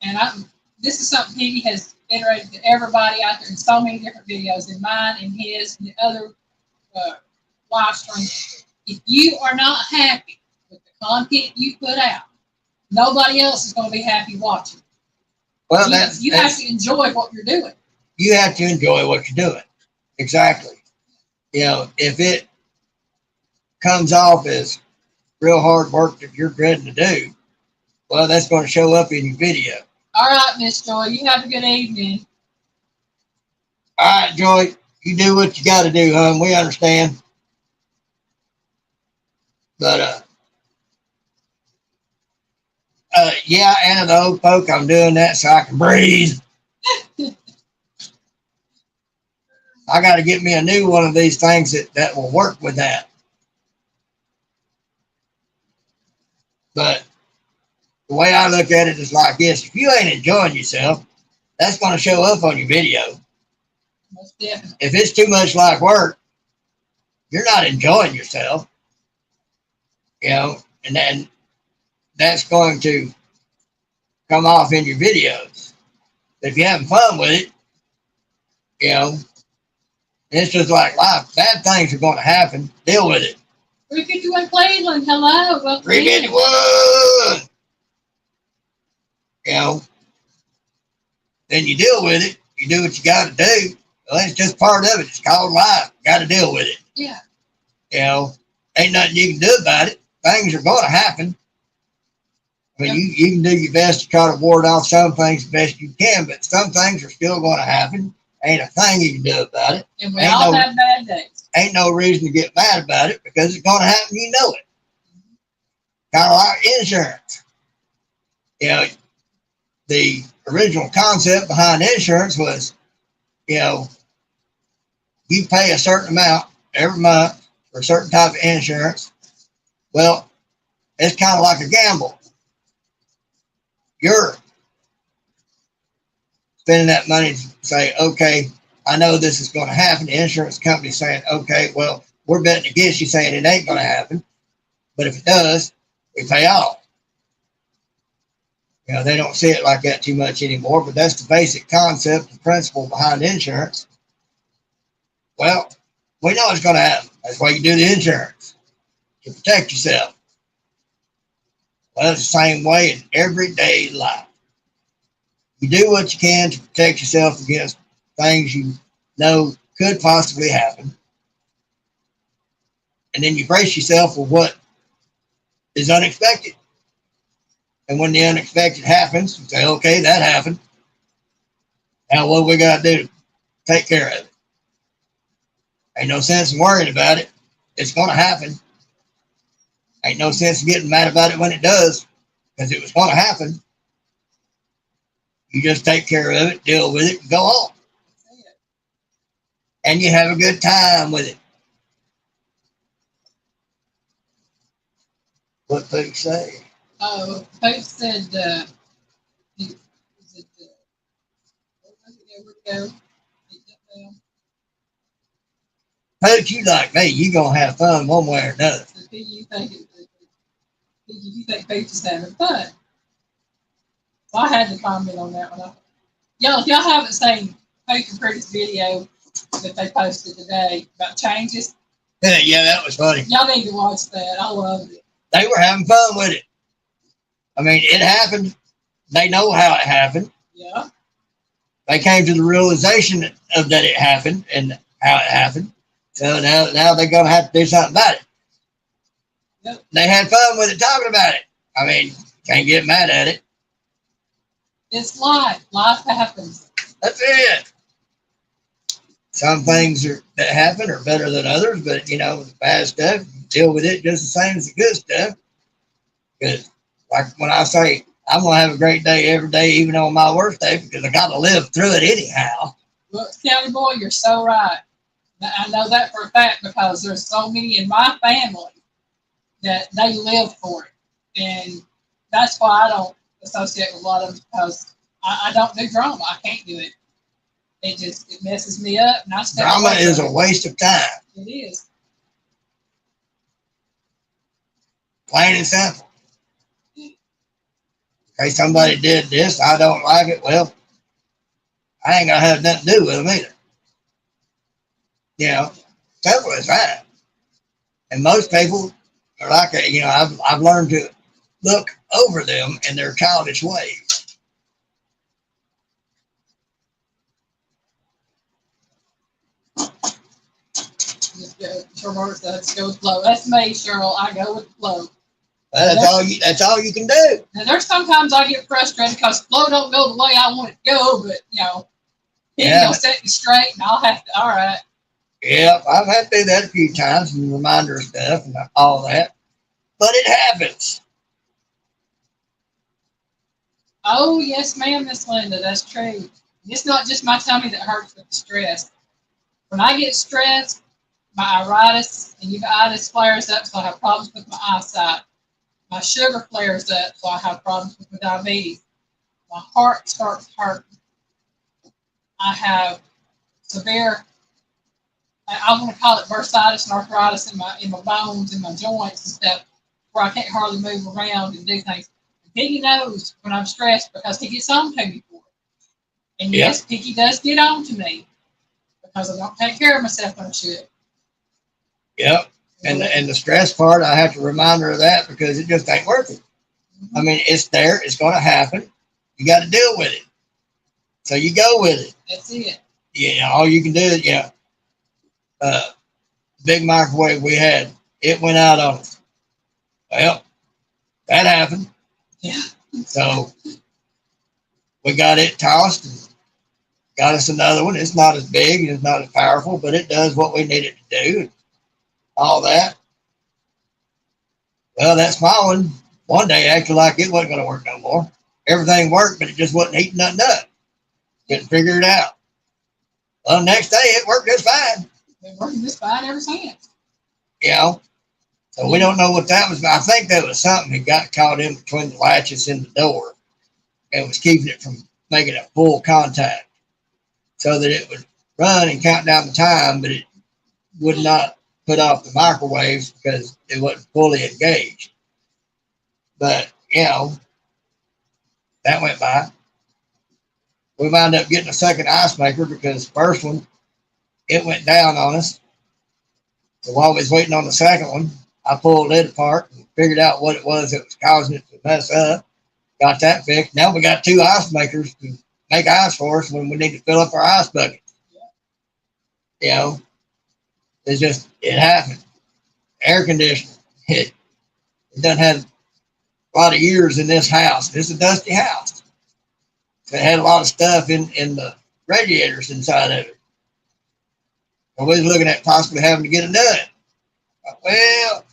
And this is something Piggy has iterated to everybody out there in so many different videos, in mine and his and the other live streams. If you are not happy with the content you put out, nobody else is going to be happy watching. Well, you have to enjoy what you're doing. You have to enjoy what you're doing. Exactly. If it comes off as real hard work that you're dreading to do, well, that's going to show up in your video. All right, Miss Joy, you have a good evening. All right, Joy, you do what you got to do, hon. We understand. But, yeah, Anna the old folk, I'm doing that so I can breathe. I got to get me a new one of these things that will work with that. But the way I look at it is like this. If you ain't enjoying yourself, that's going to show up on your video. Most definitely. If it's too much like work, you're not enjoying yourself. And then that's going to come off in your videos. If you're having fun with it, it's just like life. Bad things are going to happen. Deal with it. 351 Cleveland, hello. Welcome 351. Then you deal with it. You do what you got to do. Well, it's just part of it. It's called life. Got to deal with it. Yeah. Ain't nothing you can do about it. Things are going to happen. I mean, you can do your best to try to ward off some things the best you can, but some things are still going to happen. Ain't a thing you can do about it. And we all have bad days. Ain't no reason to get mad about it because it's going to happen. You know it. Kind of like insurance. The original concept behind insurance was, you pay a certain amount every month for a certain type of insurance. Well, it's kind of like a gamble. Your spending that money to say, okay, I know this is going to happen. The insurance company saying, okay, well, we're betting against you saying it ain't going to happen. But if it does, we pay off. They don't see it like that too much anymore, but that's the basic concept and principle behind insurance. Well, we know it's going to happen. That's why you do the insurance, to protect yourself. Well, it's the same way in everyday life. You do what you can to protect yourself against things you know could possibly happen. And then you brace yourself for what is unexpected. And when the unexpected happens, you say, okay, that happened. Now what we got to do? Take care of it. Ain't no sense in worrying about it. It's going to happen. Ain't no sense in getting mad about it when it does, because it was going to happen. You just take care of it, deal with it, and go on. And you have a good time with it. What folks say? Oh, folks said, where'd it go? Folks, you like me, you going to have fun one way or another. So you think folks is having fun? So I had to comment on that one. Y'all, if y'all haven't seen Poke and Pretty's video that they posted today about changes, Yeah, that was funny. y'all need to watch that. I loved it. They were having fun with it. I mean, it happened. They know how it happened. Yeah. They came to the realization of that it happened and how it happened. So now they're going to have to do something about it. Yep. They had fun with it, talking about it. I mean, can't get mad at it. It's life. Life happens. That's it. Some things that happen are better than others, but the bad stuff, you deal with it just the same as the good stuff. Because, like when I say, I'm going to have a great day every day, even on my worst day, because I got to live through it anyhow. Look, County Boy, you're so right. I know that for a fact because there's so many in my family that they live for it. And that's why I don't associate with a lot of them, because I don't do drama. I can't do it. It messes me up. And Drama is a waste of time. It is. Plain and simple. Okay, somebody did this, I don't like it. Well, I ain't going to have nothing to do with them either. Simple as that. And most people are like that. I've learned to look over them in their childish ways. Just go with the flow. That's me, Cheryl. I go with the flow. That's all you can do. Now, there's sometimes I get frustrated because the flow don't go the way I want it to go, but he'll set me straight, and I'll have to. All right. Yeah, I've had to do that a few times and reminder stuff and all that, but it happens. Oh yes, ma'am, Miss Linda. That's true. It's not just my tummy that hurts with the stress. When I get stressed, my iritis and uveitis flares up, so I have problems with my eyesight. My sugar flares up, so I have problems with my diabetes. My heart starts hurting. I have severe, I want to call it bursitis and arthritis in my bones and my joints and stuff, where I can't hardly move around and do things. Piggy knows when I'm stressed because he gets on to me for it. And yes, Piggy does get on to me because I don't take care of myself when I should. Yep. And the stress part, I have to remind her of that because it just ain't worth it. Mm-hmm. I mean, it's there. It's going to happen. You got to deal with it. So you go with it. That's it. Yeah, all you can do is, big microwave we had, it went out on us. Well, that happened. Yeah. So we got it tossed and got us another one. It's not as big, it's not as powerful, but it does what we need it to do. All that. Well, that small one day acted like it wasn't going to work no more. Everything worked, but it just wasn't heating nothing up. Couldn't figure it out. Well, the next day it worked just fine. Been working just fine ever since. So we don't know what that was, but I think that was something that got caught in between the latches in the door and was keeping it from making it full contact so that it would run and count down the time, but it would not put off the microwaves because it wasn't fully engaged. But, that went by. We wound up getting a second ice maker because the first one, it went down on us. So while we was waiting on the second one, I pulled it apart and figured out what it was that was causing it to mess up. Got that fixed. Now we got two ice makers to make ice for us when we need to fill up our ice bucket. It happened. Air conditioning. It doesn't have a lot of years in this house. It's a dusty house. So it had a lot of stuff in the radiators inside of it. And we was looking at possibly having to get it done. Well,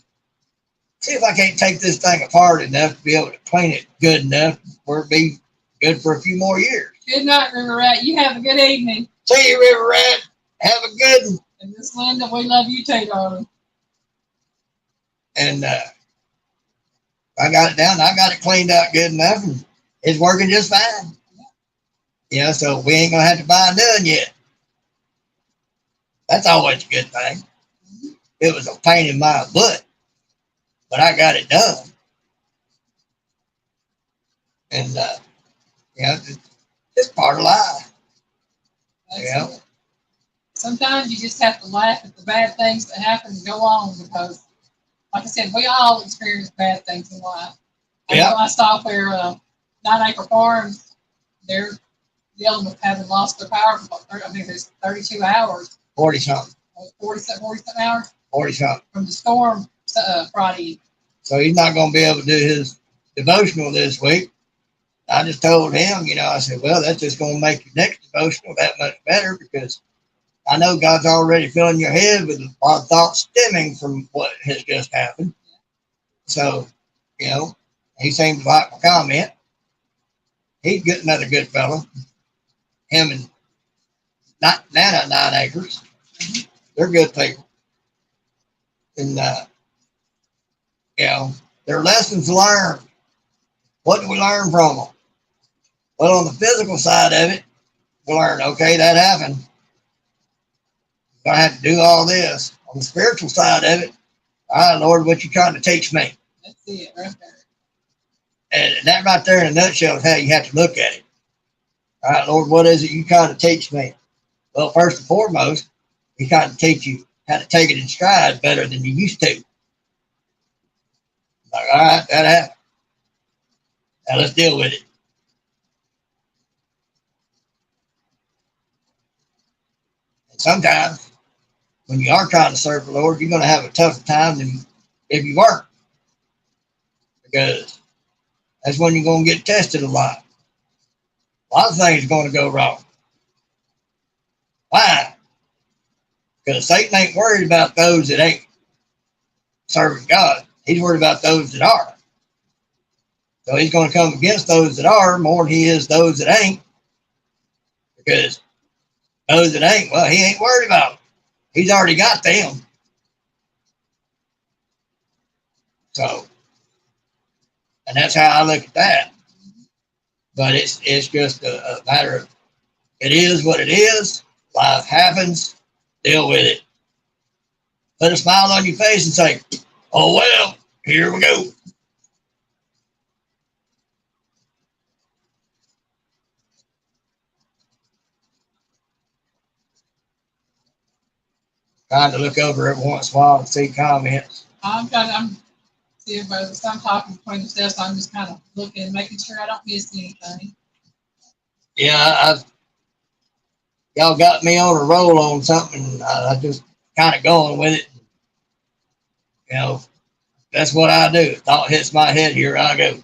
see if I can't take this thing apart enough to be able to clean it good enough for it to be good for a few more years. Good night, River Rat. You have a good evening. See you, River Rat. Have a good one. And Miss Linda, we love you too, darling. And I got it down. I got it cleaned out good enough, and it's working just fine. So we ain't gonna have to buy none yet. That's always a good thing. It was a pain in my butt, but I got it done. And it's part of life. That's sometimes you just have to laugh at the bad things that happen and go on because, like I said, we all experience bad things in life. I saw where 9 Acre Farms, they're dealing with having lost their power for, there's 32 hours. 40 something. 40 something hours? 40 something. From the storm Friday. So he's not going to be able to do his devotional this week. I just told him, I said, well, that's just going to make your next devotional that much better because I know God's already filling your head with a lot of thoughts stemming from what has just happened. So, he seemed to like my comment. He's another good fellow. Him and Nana 9 Acres. They're good people. And, they're lessons learned. What do we learn from them? Well, on the physical side of it, we learn, okay, that happened. I have to do all this. On the spiritual side of it, all right, Lord, what you trying to teach me? That's it, right there. And that right there in a nutshell is how you have to look at it. All right, Lord, what is it you trying to teach me? Well, first and foremost, He's trying to teach you how to take it in stride better than you used to. Like, all right, that happened. Now let's deal with it. And sometimes, when you are trying to serve the Lord, you're going to have a tougher time than if you weren't. Because that's when you're going to get tested a lot. A lot of things are going to go wrong. Why? Because Satan ain't worried about those that ain't serving God. He's worried about those that are. So he's going to come against those that are more than he is those that ain't. Because those that ain't, well, he ain't worried about them. He's already got them. So, and that's how I look at that. But it's just a matter of, it is what it is. Life happens. Deal with it. Put a smile on your face and say, oh, well, here we go. Trying to look over every once in a while and see comments. I'm see everybody. I'm talking between themselves, so I'm just kind of looking, making sure I don't miss anything. Yeah, y'all got me on a roll on something. I just kind of going with it. That's what I do. Thought hits my head, here I go.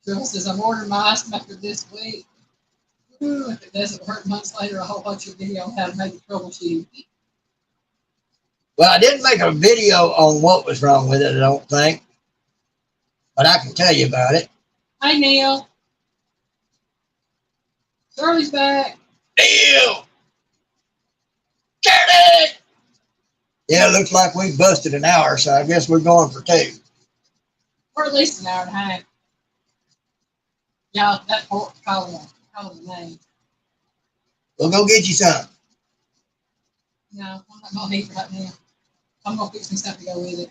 Phil says, I'm ordering my ice maker this week. Ooh, if it doesn't work months later, a whole bunch of video on how to make it troubleshoot. Well, I didn't make a video on what was wrong with it, I don't think. But I can tell you about it. Hi, Neil. Shirley's back. Neil! Shirley! Yeah, it looks like we busted an hour, so I guess we're going for 2. Or at least an hour and a half. Yeah, that pork calling the name. We'll go get you some. No, I'm not gonna eat right now. I'm gonna fix me something to go with it.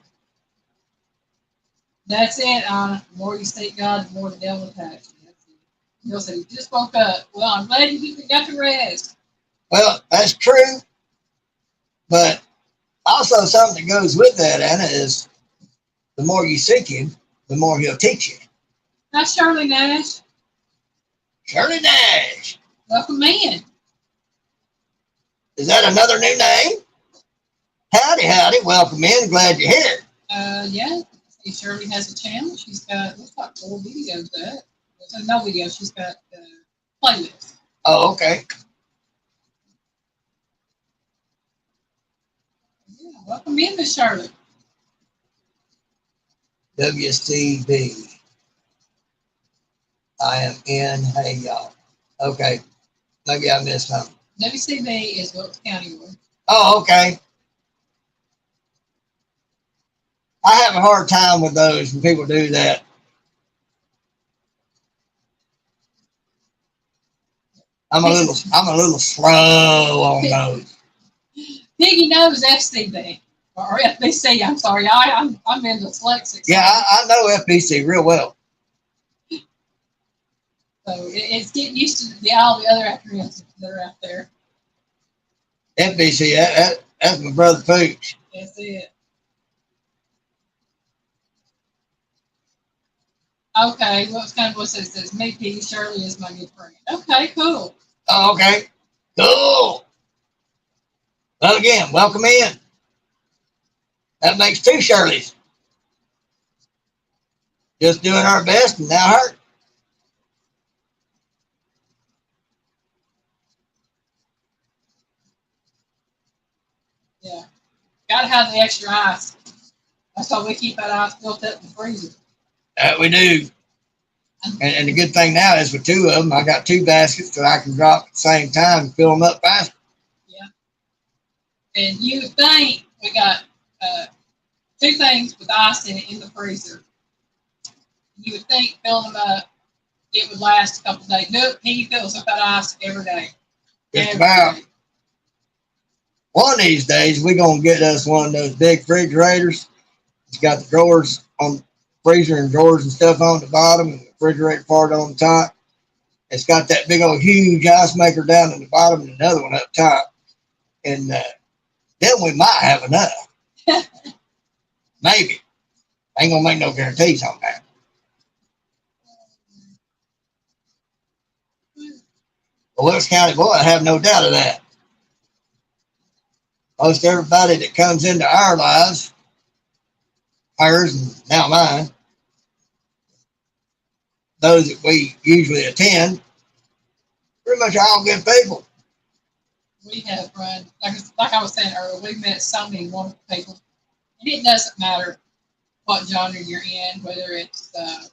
That's it, Anna. The more you seek God, the more the devil attacks you. That's it. Bill said he just woke up. Well, I'm glad you got to rest. Well, that's true. But also something that goes with that, Anna, is the more you seek him, the more he'll teach you. That's Shirley Nash. Shirley Nash. Welcome in. Is that another new name? Howdy, howdy. Welcome in. Glad you're here. Yeah. See, Shirley has a channel. She's got, looks like 4 videos up. So no video. She's got playlists. Oh, okay. Yeah. Welcome in, Miss Shirley. WCB. I am in. Hey, y'all. Okay. Maybe I missed something. WCB is Wilkes County Board. Oh, okay. I have a hard time with those when people do that. I'm a little slow on those. Piggy knows FCB or FBC. I'm sorry, I'm in dyslexic. Yeah, I know FBC real well. So it's getting used to all the other acronyms that are out there. FBC, that's my brother Pooch. That's it. Okay, what's kind of what it says? Me, Piggy, Shirley is my good friend. Okay, cool. Oh, okay. Cool. Well, again, welcome in. That makes 2 Shirleys. Just doing our best and now hurt. Yeah. Gotta have the extra ice. That's why we keep that ice built up in the freezer. That we do. And the good thing now is with 2 of them, I got 2 baskets that I can drop at the same time and fill them up faster. Yeah. And you would think we got 2 things with ice in it in the freezer. You would think filling them up, it would last a couple of days. Nope, he fills up that ice every day. Just about. One of these days, we're going to get us one of those big refrigerators. It's got the drawers on the freezer and drawers and stuff on the bottom and the refrigerator part on the top. It's got that big old huge ice maker down at the bottom and another one up top. And then we might have enough. Maybe. I ain't going to make no guarantees on that. But Wilkes County boy, I have no doubt of that. Most everybody that comes into our lives, hers and now mine, those that we usually attend, pretty much all good people. We have run, like I was saying earlier, we've met so many wonderful people. And it doesn't matter what genre you're in, whether it's the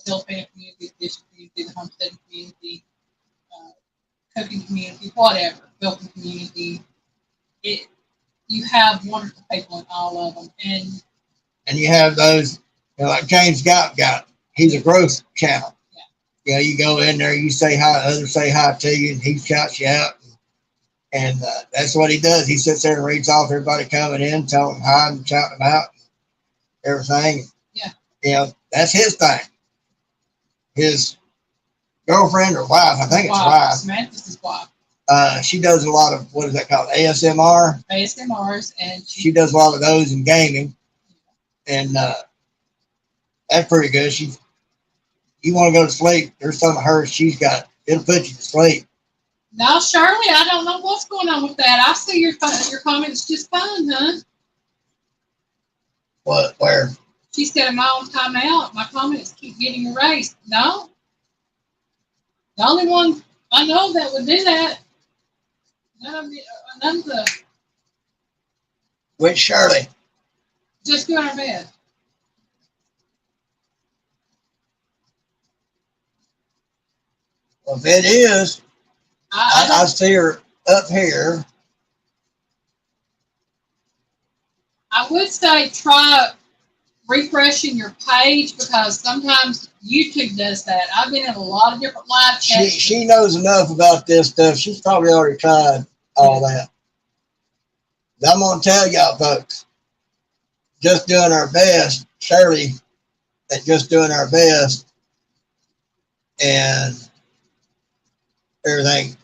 Filipino community, the fishing community, the homesteading community, cooking community, whatever, building community. You have wonderful people in all of them. And you have those, like James got, he's a growth channel. Yeah. You go in there, you say hi, others say hi to you, and he shouts you out. And that's what he does. He sits there and reads off everybody coming in, telling them hi and shouting them out, and everything. Yeah. That's his thing. His girlfriend or wife, I think it's wife. Samantha's his wife. She does a lot of, what is that called, ASMR? ASMRs, and she does a lot of those in gaming, and that's pretty good. You want to go to sleep, there's some of hers she's got, it'll put you to sleep. Now, Shirley, I don't know what's going on with that. I see your comments just fine, huh? What, where? She said I'm all time out. My comments keep getting erased. No? The only one I know that would do that. None of the. Which Shirley? Just doing our best. Well, if it is, I see her up here. I would say try refreshing your page because sometimes YouTube does that. I've been in a lot of different live chats. She knows enough about this stuff. She's probably already tried all that. I'm gonna tell y'all folks, just doing our best, Shirley, at just doing our best and everything.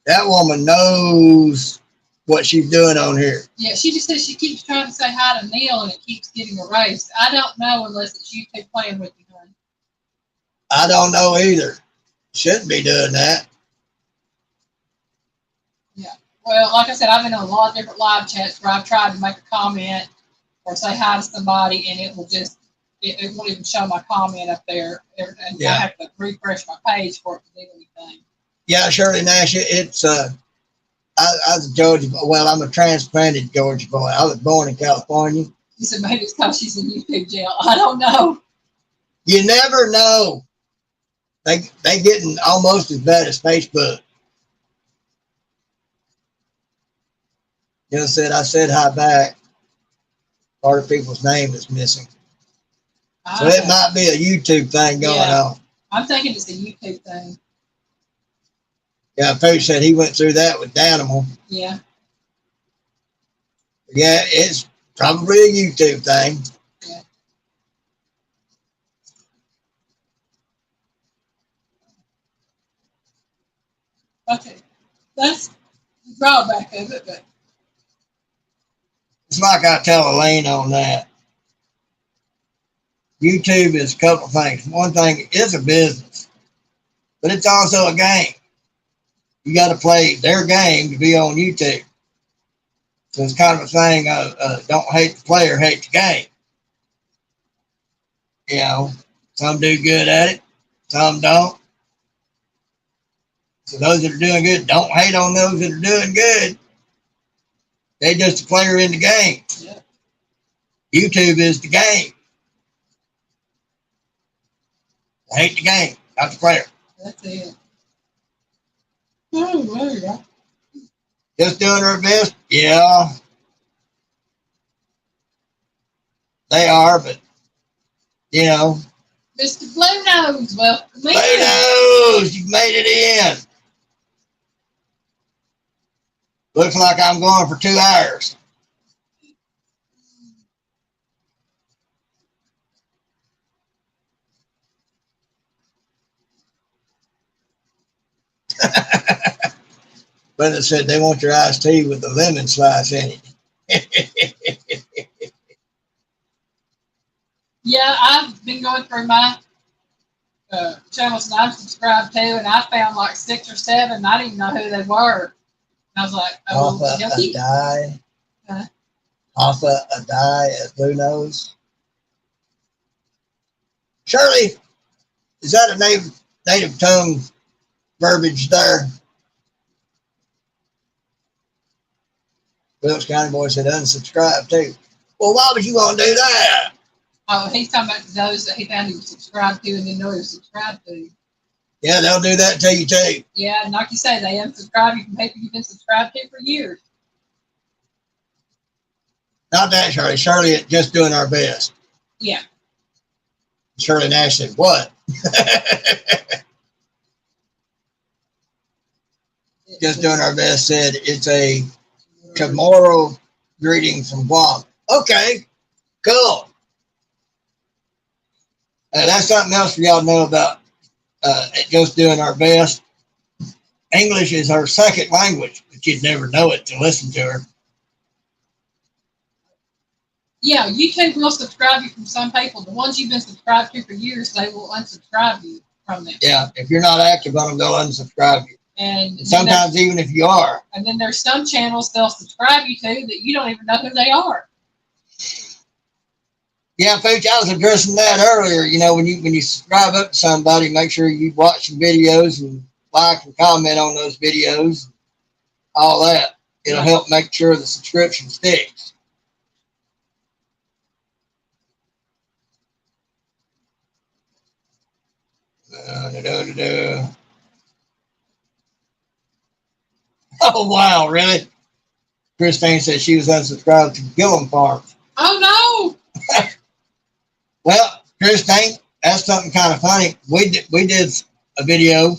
That woman knows what she's doing on here. Yeah, she just says she keeps trying to say hi to Neil and it keeps getting erased. I don't know unless it's YouTube playing with you, honey. I don't know either. Shouldn't be doing that. Yeah. Well, like I said, I've been in a lot of different live chats where I've tried to make a comment or say hi to somebody and it will just, it won't even show my comment up there. And I have to refresh my page for it to do anything. Yeah, Shirley Nash, it's, I was a Georgia, well, I'm a transplanted Georgia boy. I was born in California. You said maybe it's because she's in YouTube jail. I don't know. You never know. They getting almost as bad as Facebook. I said hi back. Part of people's name is missing. So it might be a YouTube thing going on. I'm thinking it's a YouTube thing. Yeah, Pooh said he went through that with Danimal. Yeah. Yeah, it's probably a YouTube thing. Yeah. Okay. That's the drawback of it, but it's like I tell Elaine on that. YouTube is a couple of things. One thing is a business, but it's also a game. You got to play their game to be on YouTube. So it's kind of a thing of don't hate the player, hate the game. You know, some do good at it, some don't. So those that are doing good, don't hate on those that are doing good. They just a player in the game. yeah. YouTube is the game. I hate the game, not the player. That's it. Oh, there you go. Just doing our best, yeah. They are, but you know. Mr. Blue Nose, welcome in. Blue Nose, you made it in. Looks like I'm going for 2 hours. But it said they want your iced tea with the lemon slice in it. Yeah, I've been going through my channels that I'm subscribed to, and I found like 6 or 7. And I didn't even know who they were. And I was like, oh, Alpha a die. Alpha a die at Blue Nose. Shirley, is that a native tongue verbiage there? Wilkes County boy said unsubscribe too. Well, why would you want to do that? Oh, he's talking about those that he found he was subscribed to and didn't know he was subscribed to. Yeah, they'll do that to you too. Yeah, and like you say, they unsubscribe you from people you've been subscribed to for years. Not that Shirley. Shirley just doing our best. Yeah. Shirley Nash said, what? Just doing our best said it's a tomorrow greeting from Guam. Okay, cool. That's something else for y'all to know about just doing our best. English is her second language, but you'd never know it to listen to her. Yeah, YouTube will subscribe you from some people. The ones you've been subscribed to for years, they will unsubscribe you from them. Yeah, if you're not active on them, they'll unsubscribe you. And sometimes even if you are. And then there's some channels they'll subscribe you to that you don't even know who they are. Yeah, Pooch, I was addressing that earlier. You know, when you subscribe up to somebody, make sure you watch some videos and like and comment on those videos, all that. It'll help make sure the subscription sticks. Oh, wow, really? Christine said she was unsubscribed to Gillum Farms. Oh, no. Well, Christine, that's something kind of funny. We did a video,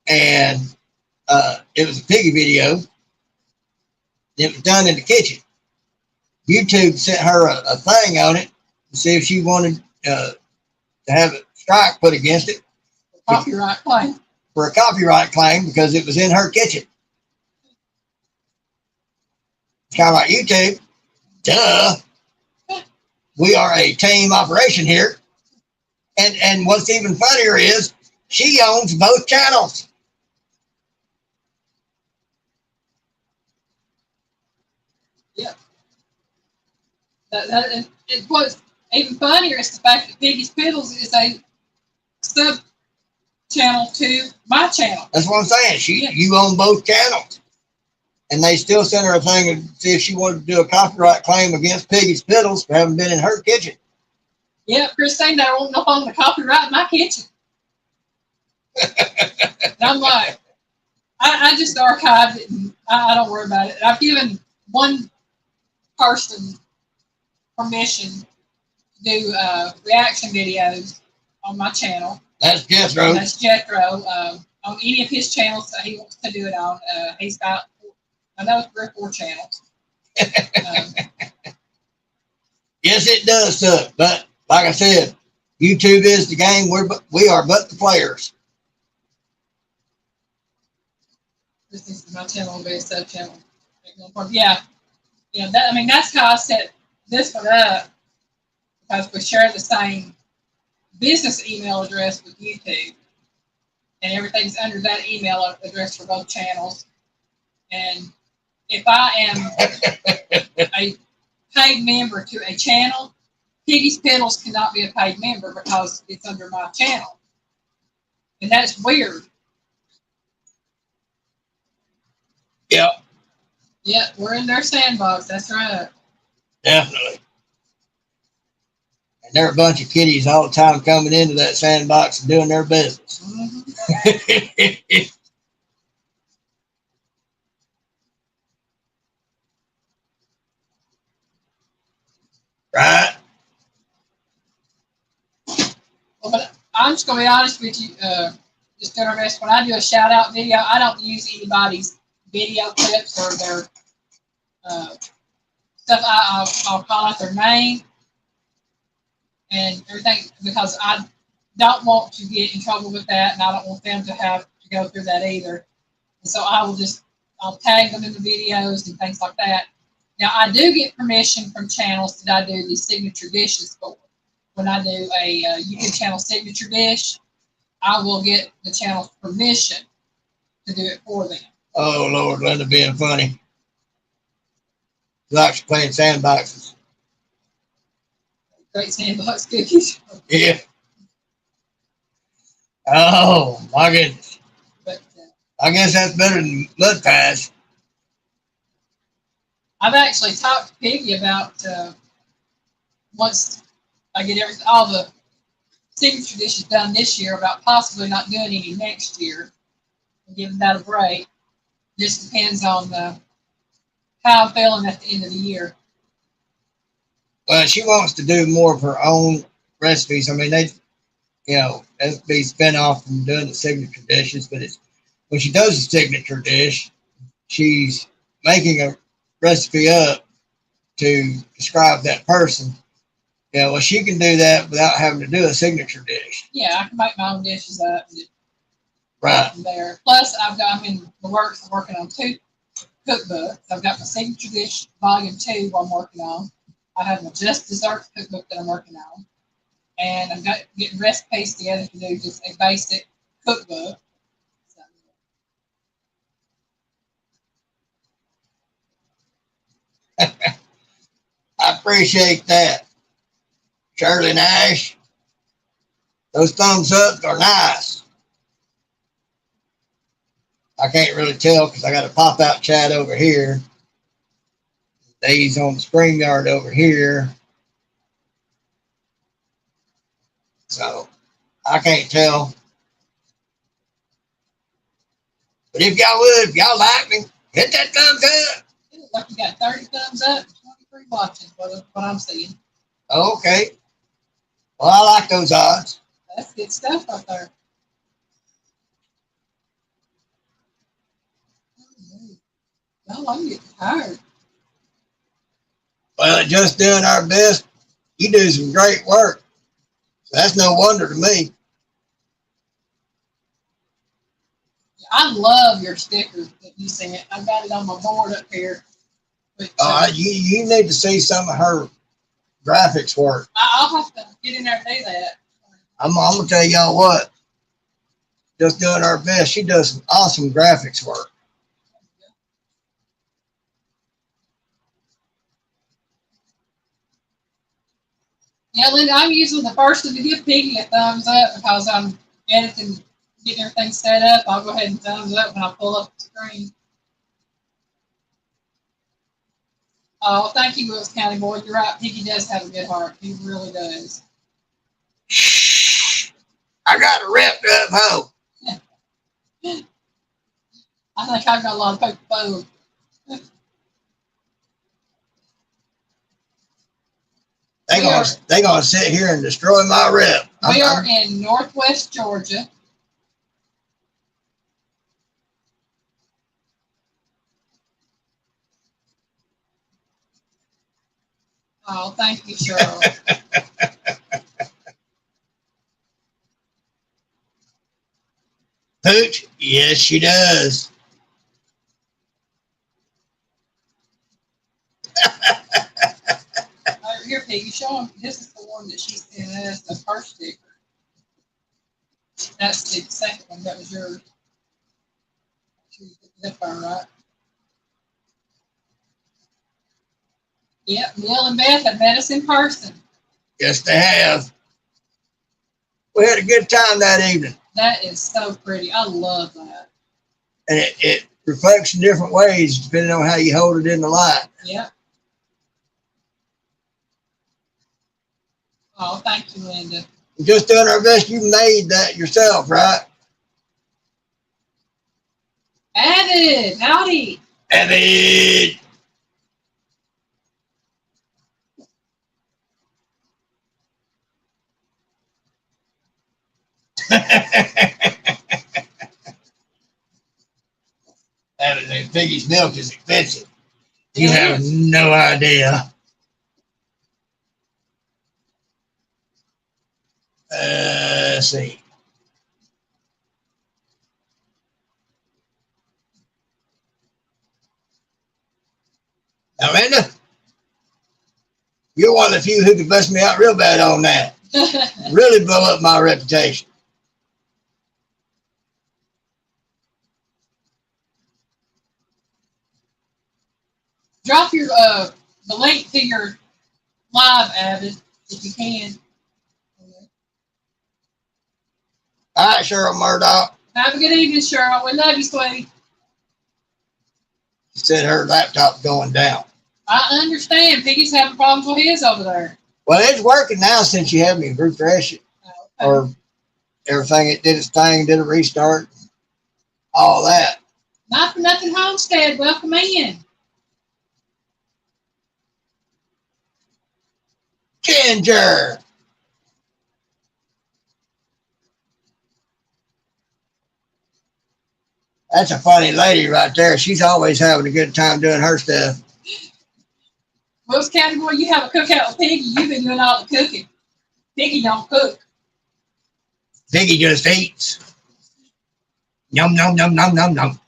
and it was a piggy video. It was done in the kitchen. YouTube sent her a thing on it to see if she wanted to have a strike put against it. Copyright claim. For a copyright claim because it was in her kitchen. It's kind of like YouTube. Duh. We are a team operation here. And what's even funnier is she owns both channels. Yeah. What's even funnier is the fact that Piggy's Piddles is a sub channel to my channel. That's what I'm saying. You own both channels. And they still sent her a thing to see if she wanted to do a copyright claim against Piggy's Piddles for having been in her kitchen. Yeah, Christine, they won't know on the copyright in my kitchen. And I'm like, I just archived it and I don't worry about it. I've given one person permission to do reaction videos on my channel. That's Jethro. That's Jethro. On any of his channels that he wants to do it on, he's got, I know, 3 or 4 channels. Yes, it does suck, but like I said, YouTube is the game. We are but the players. This is my channel, will be a sub channel. Yeah, that, I mean, that's how I set this one up, because we share the same business email address with YouTube, and everything's under that email address for both channels. And if I am a paid member to a channel, Piggy's Piddles cannot be a paid member because it's under my channel, and that's weird. Yep. Yeah, we're in their sandbox. That's right. Definitely. And there are a bunch of kiddies all the time coming into that sandbox and doing their business. Mm-hmm. Right? Well, but I'm just going to be honest with you. Just doing our best. When I do a shout out video, I don't use anybody's video clips or their stuff. I'll call out their name and everything, because I don't want to get in trouble with that, and I don't want them to have to go through that either. And so I'll tag them in the videos and things like that. Now, I do get permission from channels that I do these signature dishes for. When I do a YouTube channel signature dish, I will get the channel's permission to do it for them. Oh, Lord, Linda being funny. She likes playing sandboxes. Great sandbox cookies. Yeah. Oh, my goodness. But I guess that's better than mud pies. I've actually talked to Piggy about once I get all the signature dishes done this year, about possibly not doing any next year and giving that a break. Just depends on how I'm feeling at the end of the year. Well, she wants to do more of her own recipes. I mean, that'd be spin off from doing the signature dishes, but when she does the signature dish, she's making a recipe up to describe that person. Well, she can do that without having to do a signature dish. Yeah, I can make my own dishes up. Right. From there. Plus, I'm in the works of working on 2 cookbooks. I've got my signature dish volume 2 I'm working on. I have my Just Desserts cookbook that I'm working on. And I'm getting recipes together to do just a basic cookbook. I appreciate that. Shirley Nash, those thumbs up are nice. I can't really tell because I got a pop-out chat over here. These on the StreamYard over here. So I can't tell. But if y'all would, if y'all like me, hit that thumbs up. It looks like you got 30 thumbs up and 23 watching, what I'm seeing. Okay. Well, I like those odds. That's good stuff right there. No, I'm getting tired. Well, just doing our best. You do some great work. That's no wonder to me. I love your sticker that you sent. I've got it on my board up here. But, You need to see some of her graphics work. I'll have to get in there and do that. I'm gonna tell y'all what. Just doing our best. She does some awesome graphics work. Yeah, Linda, I'm usually the first one to give Piggy a thumbs up because I'm editing, getting everything set up. I'll go ahead and thumbs up when I pull up the screen. Oh, thank you, Wilkes County boy. You're right. Piggy does have a good heart. He really does. Shh. I got a wrapped up hoe. I think I've got a lot of paper photos. They gonna sit here and destroy my rep. We are in Northwest Georgia. Oh, thank you, Cheryl. Pooch? Yes, she does. Here, Piggy, show them. This is the one that she sent us, the first sticker. That's the second one. That was yours. That far, right? Yep, Neil and Beth have met us in person. Yes, they have. We had a good time that evening. That is so pretty. I love that. And it reflects in different ways depending on how you hold it in the light. Yep. Oh, thank you, Linda. We're just doing our best. You made that yourself, right? Avid, howdy. Avid. Avid, Piggy's milk is expensive. You have no idea. Let's see. Now, Amanda, you're one of the few who could bust me out real bad on that. Really blow up my reputation. Drop your the link to your live, Avid, if you can. All right, Cheryl Murdoch. Have a good evening, Cheryl. We love you, sweetie. She said her laptop's going down. I understand. Piggy's having problems with his over there. Well, it's working now since you had me refresh it. Okay. Or everything, it did its thing, did a restart, all that. Not for nothing, Homestead. Welcome in. Ginger. That's a funny lady right there. She's always having a good time doing her stuff. Wilkes County boy, you have a cookout with Piggy. You've been doing all the cooking. Piggy don't cook. Piggy just eats. Yum, yum, yum, yum, yum, yum.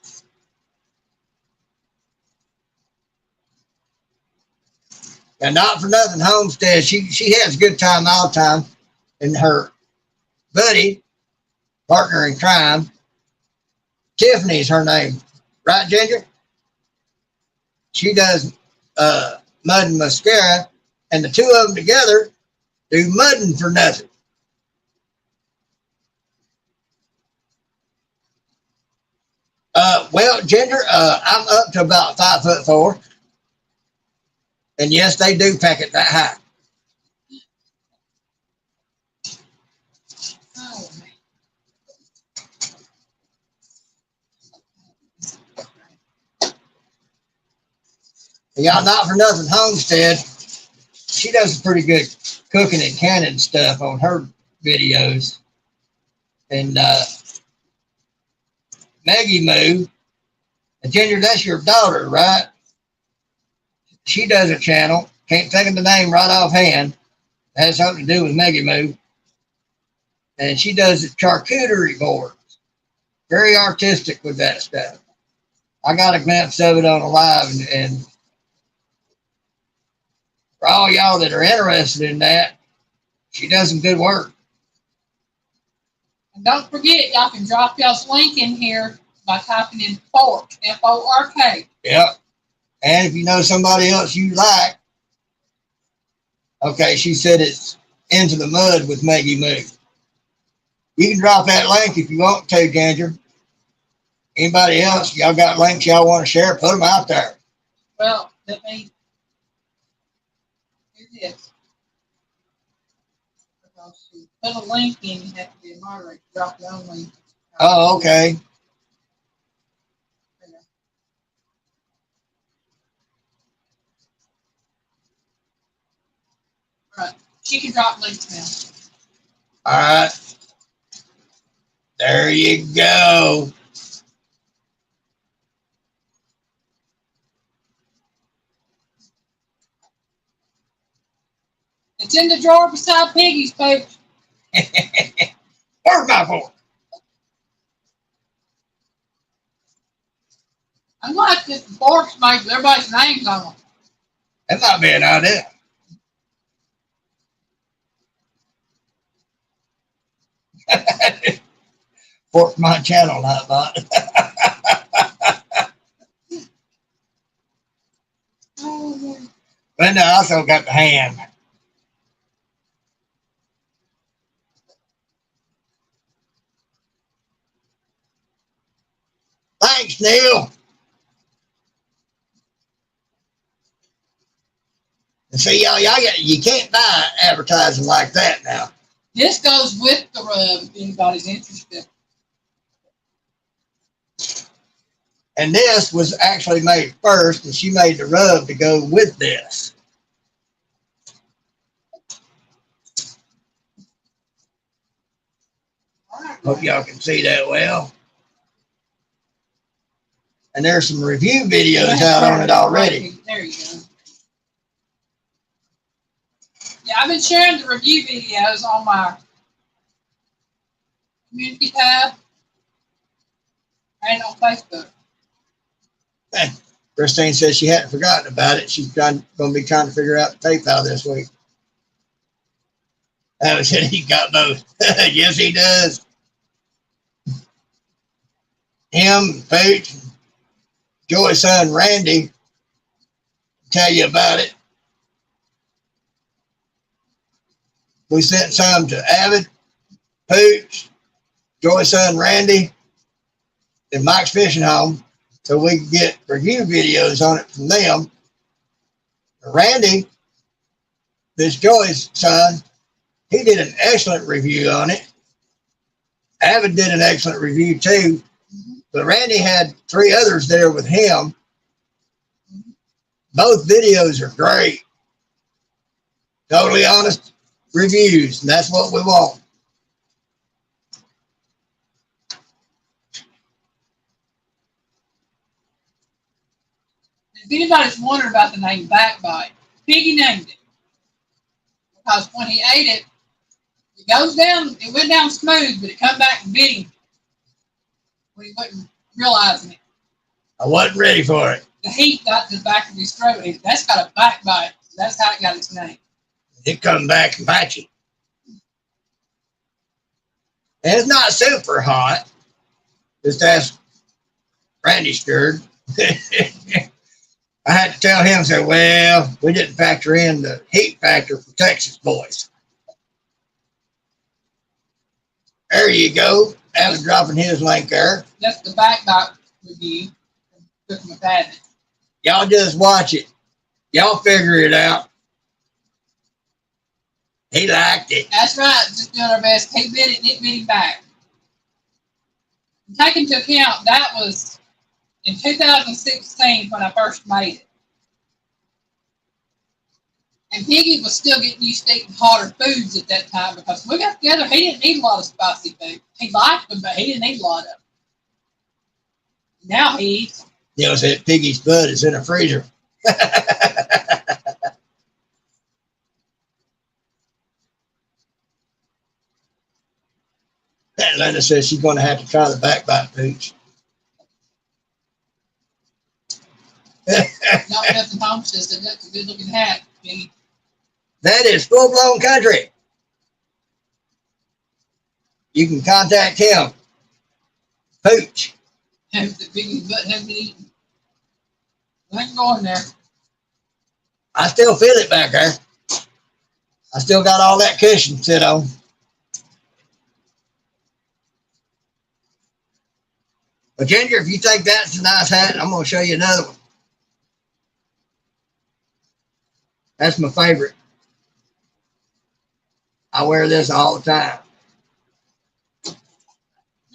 And not for nothing, Homestead, she has a good time all the time. And her buddy, partner in crime, Tiffany's her name. Right, Ginger? She does mud and mascara, and the two of them together do mudding for nothing. Well, Ginger, I'm up to about 5'4". And yes, they do pack it that high. Oh, And y'all, not for nothing, Homestead, she does a pretty good cooking and canning stuff on her videos. And Maggie Moo, and Ginger, that's your daughter, right? She does a channel. Can't think of the name right offhand. It has something to do with Maggie Moo. And she does the charcuterie boards. Very artistic with that stuff. I got a glimpse of it on a live, and for all y'all that are interested in that, she does some good work. And don't forget, y'all can drop y'all's link in here by typing in fork, F-O-R-K. Yep. And if you know somebody else you like, okay, she said it's Into the Mud with Maggie Moo. You can drop that link if you want to, Ginger. Anybody else, y'all got links y'all want to share, put them out there. Well, let me do this. Put a link in, you have to be a moderator. Drop your own link. Oh, okay. All right. She can drop links now. All right. There you go. It's in the drawer beside Piggy's, folks. Where's my fork? I like this forks made with everybody's names on them. That might be an idea. Fork my channel, not bot. Linda also got the hand. Thanks, Neil. And see, y'all you can't buy advertising like that now. This goes with the rub if anybody's interested. And this was actually made first, and she made the rub to go with this. Hope y'all can see that well. And there's some review videos out on it already. There you go. Yeah, I've been sharing the review videos on my community tab and on Facebook. Christine says she hadn't forgotten about it. She's going to be trying to figure out the PayPal this week. I said he got both. Yes, he does. Him, Pooch, Joy's son Randy, tell you about it. We sent some to Avid, Pooch, Joy's son Randy, and Mike's Fishing Home, so we can get review videos on it from them. Randy, this Joy's son, he did an excellent review on it. Avid did an excellent review too, but Randy had 3 others there with him. Both videos are great. Totally honest reviews, and that's what we want. If anybody's wondering about the name Backbite, Piggy named it. Because when he ate it, it went down smooth, but it come back and bit him when he wasn't realizing it. I wasn't ready for it. The heat got to the back of his throat. That's got a backbite. That's how it got its name. It come back and bite you. And it's not super hot. Just as Randy stirred. I had to tell him, say, well, we didn't factor in the heat factor for Texas boys. There you go. Alan dropping his link there. That's the Backbite review. Cooking with Avid. Y'all just watch it. Y'all figure it out. He liked it. That's right. Just doing our best. He bit it and it bit him back. Take into account that was in 2016 when I first made it. And Piggy was still getting used to eating hotter foods at that time because we got together. He didn't eat a lot of spicy food. He liked them, but he didn't eat a lot of them. Now he eats. You know, said Piggy's blood is in a freezer. That Linda says she's going to have to try the backbite pooch. Not nothing home says that that's a good looking hat, Piggy. That is full blown country. You can contact him. Pooch. Have the Piggy's butt hasn't been eaten. I ain't going there. I still feel it back there. I still got all that cushion to sit on. But Ginger, if you think that's a nice hat, I'm going to show you another one. That's my favorite. I wear this all the time.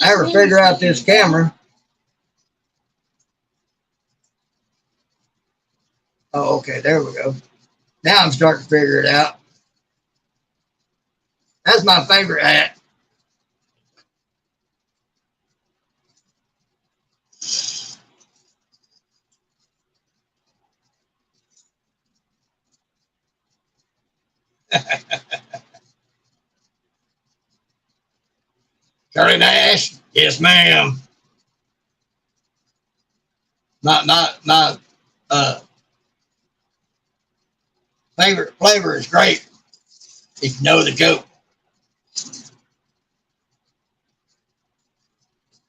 I ever figure out this camera. Oh, okay, there we go. Now I'm starting to figure it out. That's my favorite hat. Charlie Nash, yes, ma'am. My favorite flavor is grape. If you know the joke.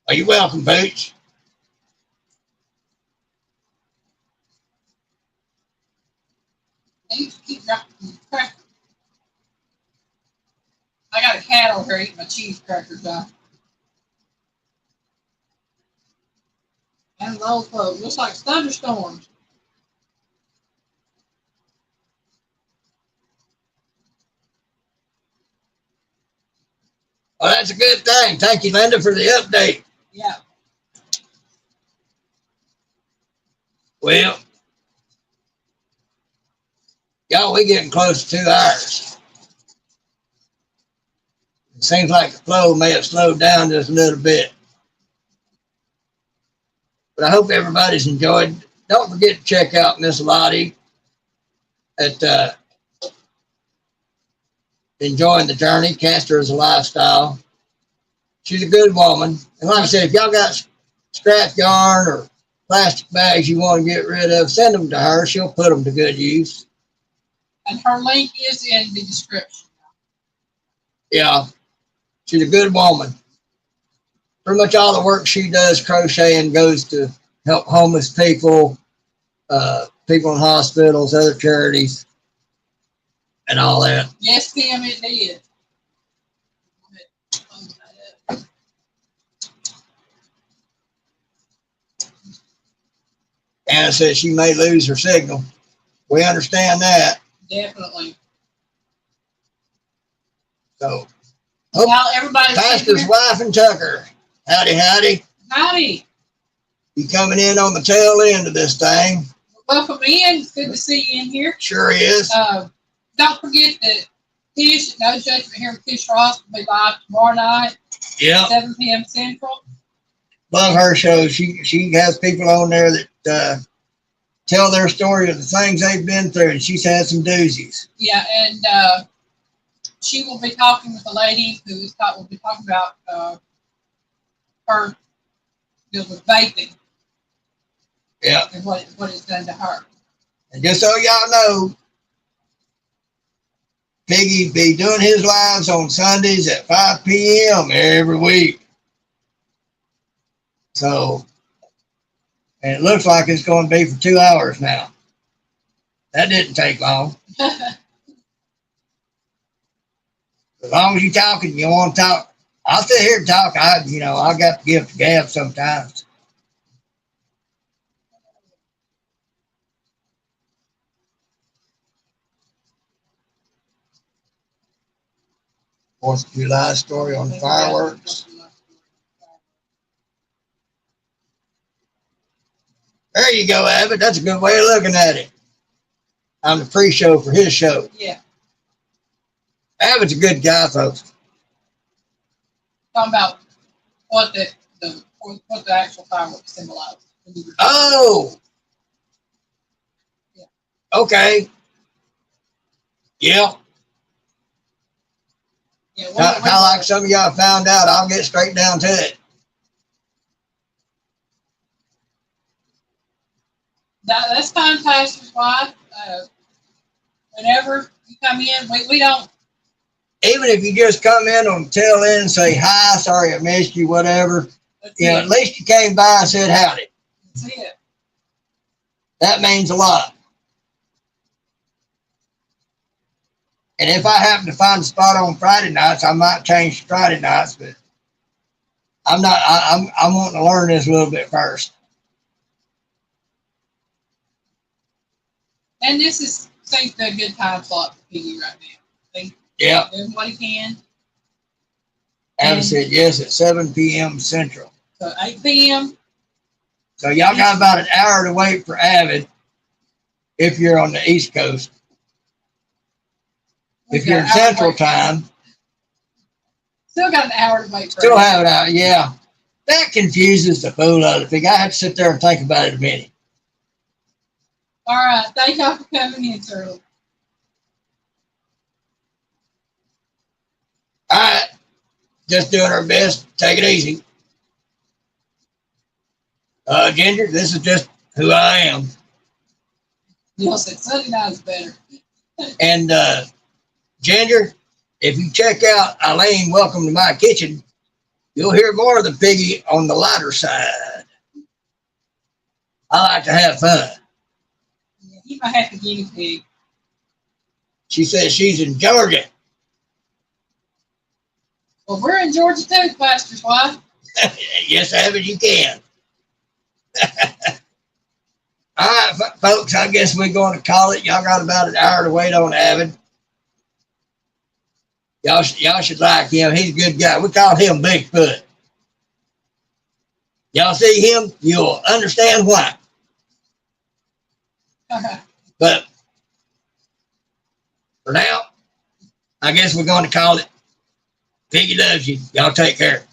Are you welcome, Boots? I used to keep dropping crackers. I got a cat over here eating my cheese crackers off. And the old clothes. Looks like thunderstorms. Well, that's a good thing. Thank you, Linda, for the update. Yeah. Well, y'all, we getting close to 2 hours. It seems like the flow may have slowed down just a little bit. But I hope everybody's enjoyed. Don't forget to check out Miss Lottie at Enjoying the Journey. Cast Her as a Lifestyle. She's a good woman. And like I said, if y'all got scrap yarn or plastic bags you want to get rid of, send them to her. She'll put them to good use. And her link is in the description. Yeah, she's a good woman. Pretty much all the work she does crocheting goes to help homeless people, people in hospitals, other charities, and all that. Yes, Tim, it did. Anna says she may lose her signal. We understand that. Definitely. So, Well, everybody's Pastor's wife and Tucker. Howdy, howdy. Howdy. You coming in on the tail end of this thing? Welcome in. It's good to see you in here. Sure is. Don't forget that Tish, No Judgment here with Tish Ross, will be live tomorrow night, Yeah. 7 p.m. Central. Love her show. She has people on there that tell their story of the things they've been through, and she's had some doozies. Yeah, and she will be talking with a lady who will be talking about her deal with vaping. Yeah. And what it's done to her. And just so y'all know, Piggy be doing his lives on Sundays at 5 p.m. every week. So, and it looks like it's going to be for 2 hours now. That didn't take long. As long as you're talking, you want to talk. I'll sit here and talk. I got to give the gab sometimes. Fourth of July story on the fireworks. There you go, Abbott. That's a good way of looking at it. on the pre-show for his show. Yeah. Avid's a good guy, folks. Talking about what the actual fireworks symbolize. Oh. Yeah. Okay. Yeah. Yeah. Kind of like some of y'all found out. I'll get straight down to it. That's fine, Pastor's wife. Whenever you come in, we don't. Even if you just come in on tail end and say hi, sorry I missed you, whatever. At least you came by and said howdy. That's it. That means a lot. And if I happen to find a spot on Friday nights, I might change to Friday nights, but I'm not. I'm wanting to learn this a little bit first. And this seems to be a good time slot for Piggy right now. Yeah. Everybody can. Avid said yes at 7 p.m. Central. So 8 p.m. So y'all got about an hour to wait for Avid if you're on the East Coast. If you're in Central Time. Still got an hour to wait for Still have it out, yeah. That confuses the fool out of the thing. I have to sit there and think about it a minute. All right. Thank y'all for coming in, sir. All right. Just doing our best. Take it easy. Ginger, this is just who I am. Neil said Sunday night is better. And Ginger, if you check out Eileen, Welcome to My Kitchen, you'll hear more of the Piggy on the lighter side. I like to have fun. Yeah, he might have to guinea pig. She says she's in Georgia. Well, we're in Georgia too, Pastor's wife. Yes, Avid, you can. All right, folks, I guess we're going to call it. Y'all got about an hour to wait on Avid. Y'all should like him. He's a good guy. We call him Bigfoot. Y'all see him, you'll understand why. But for now, I guess we're going to call it Piggy loves you. Y'all take care.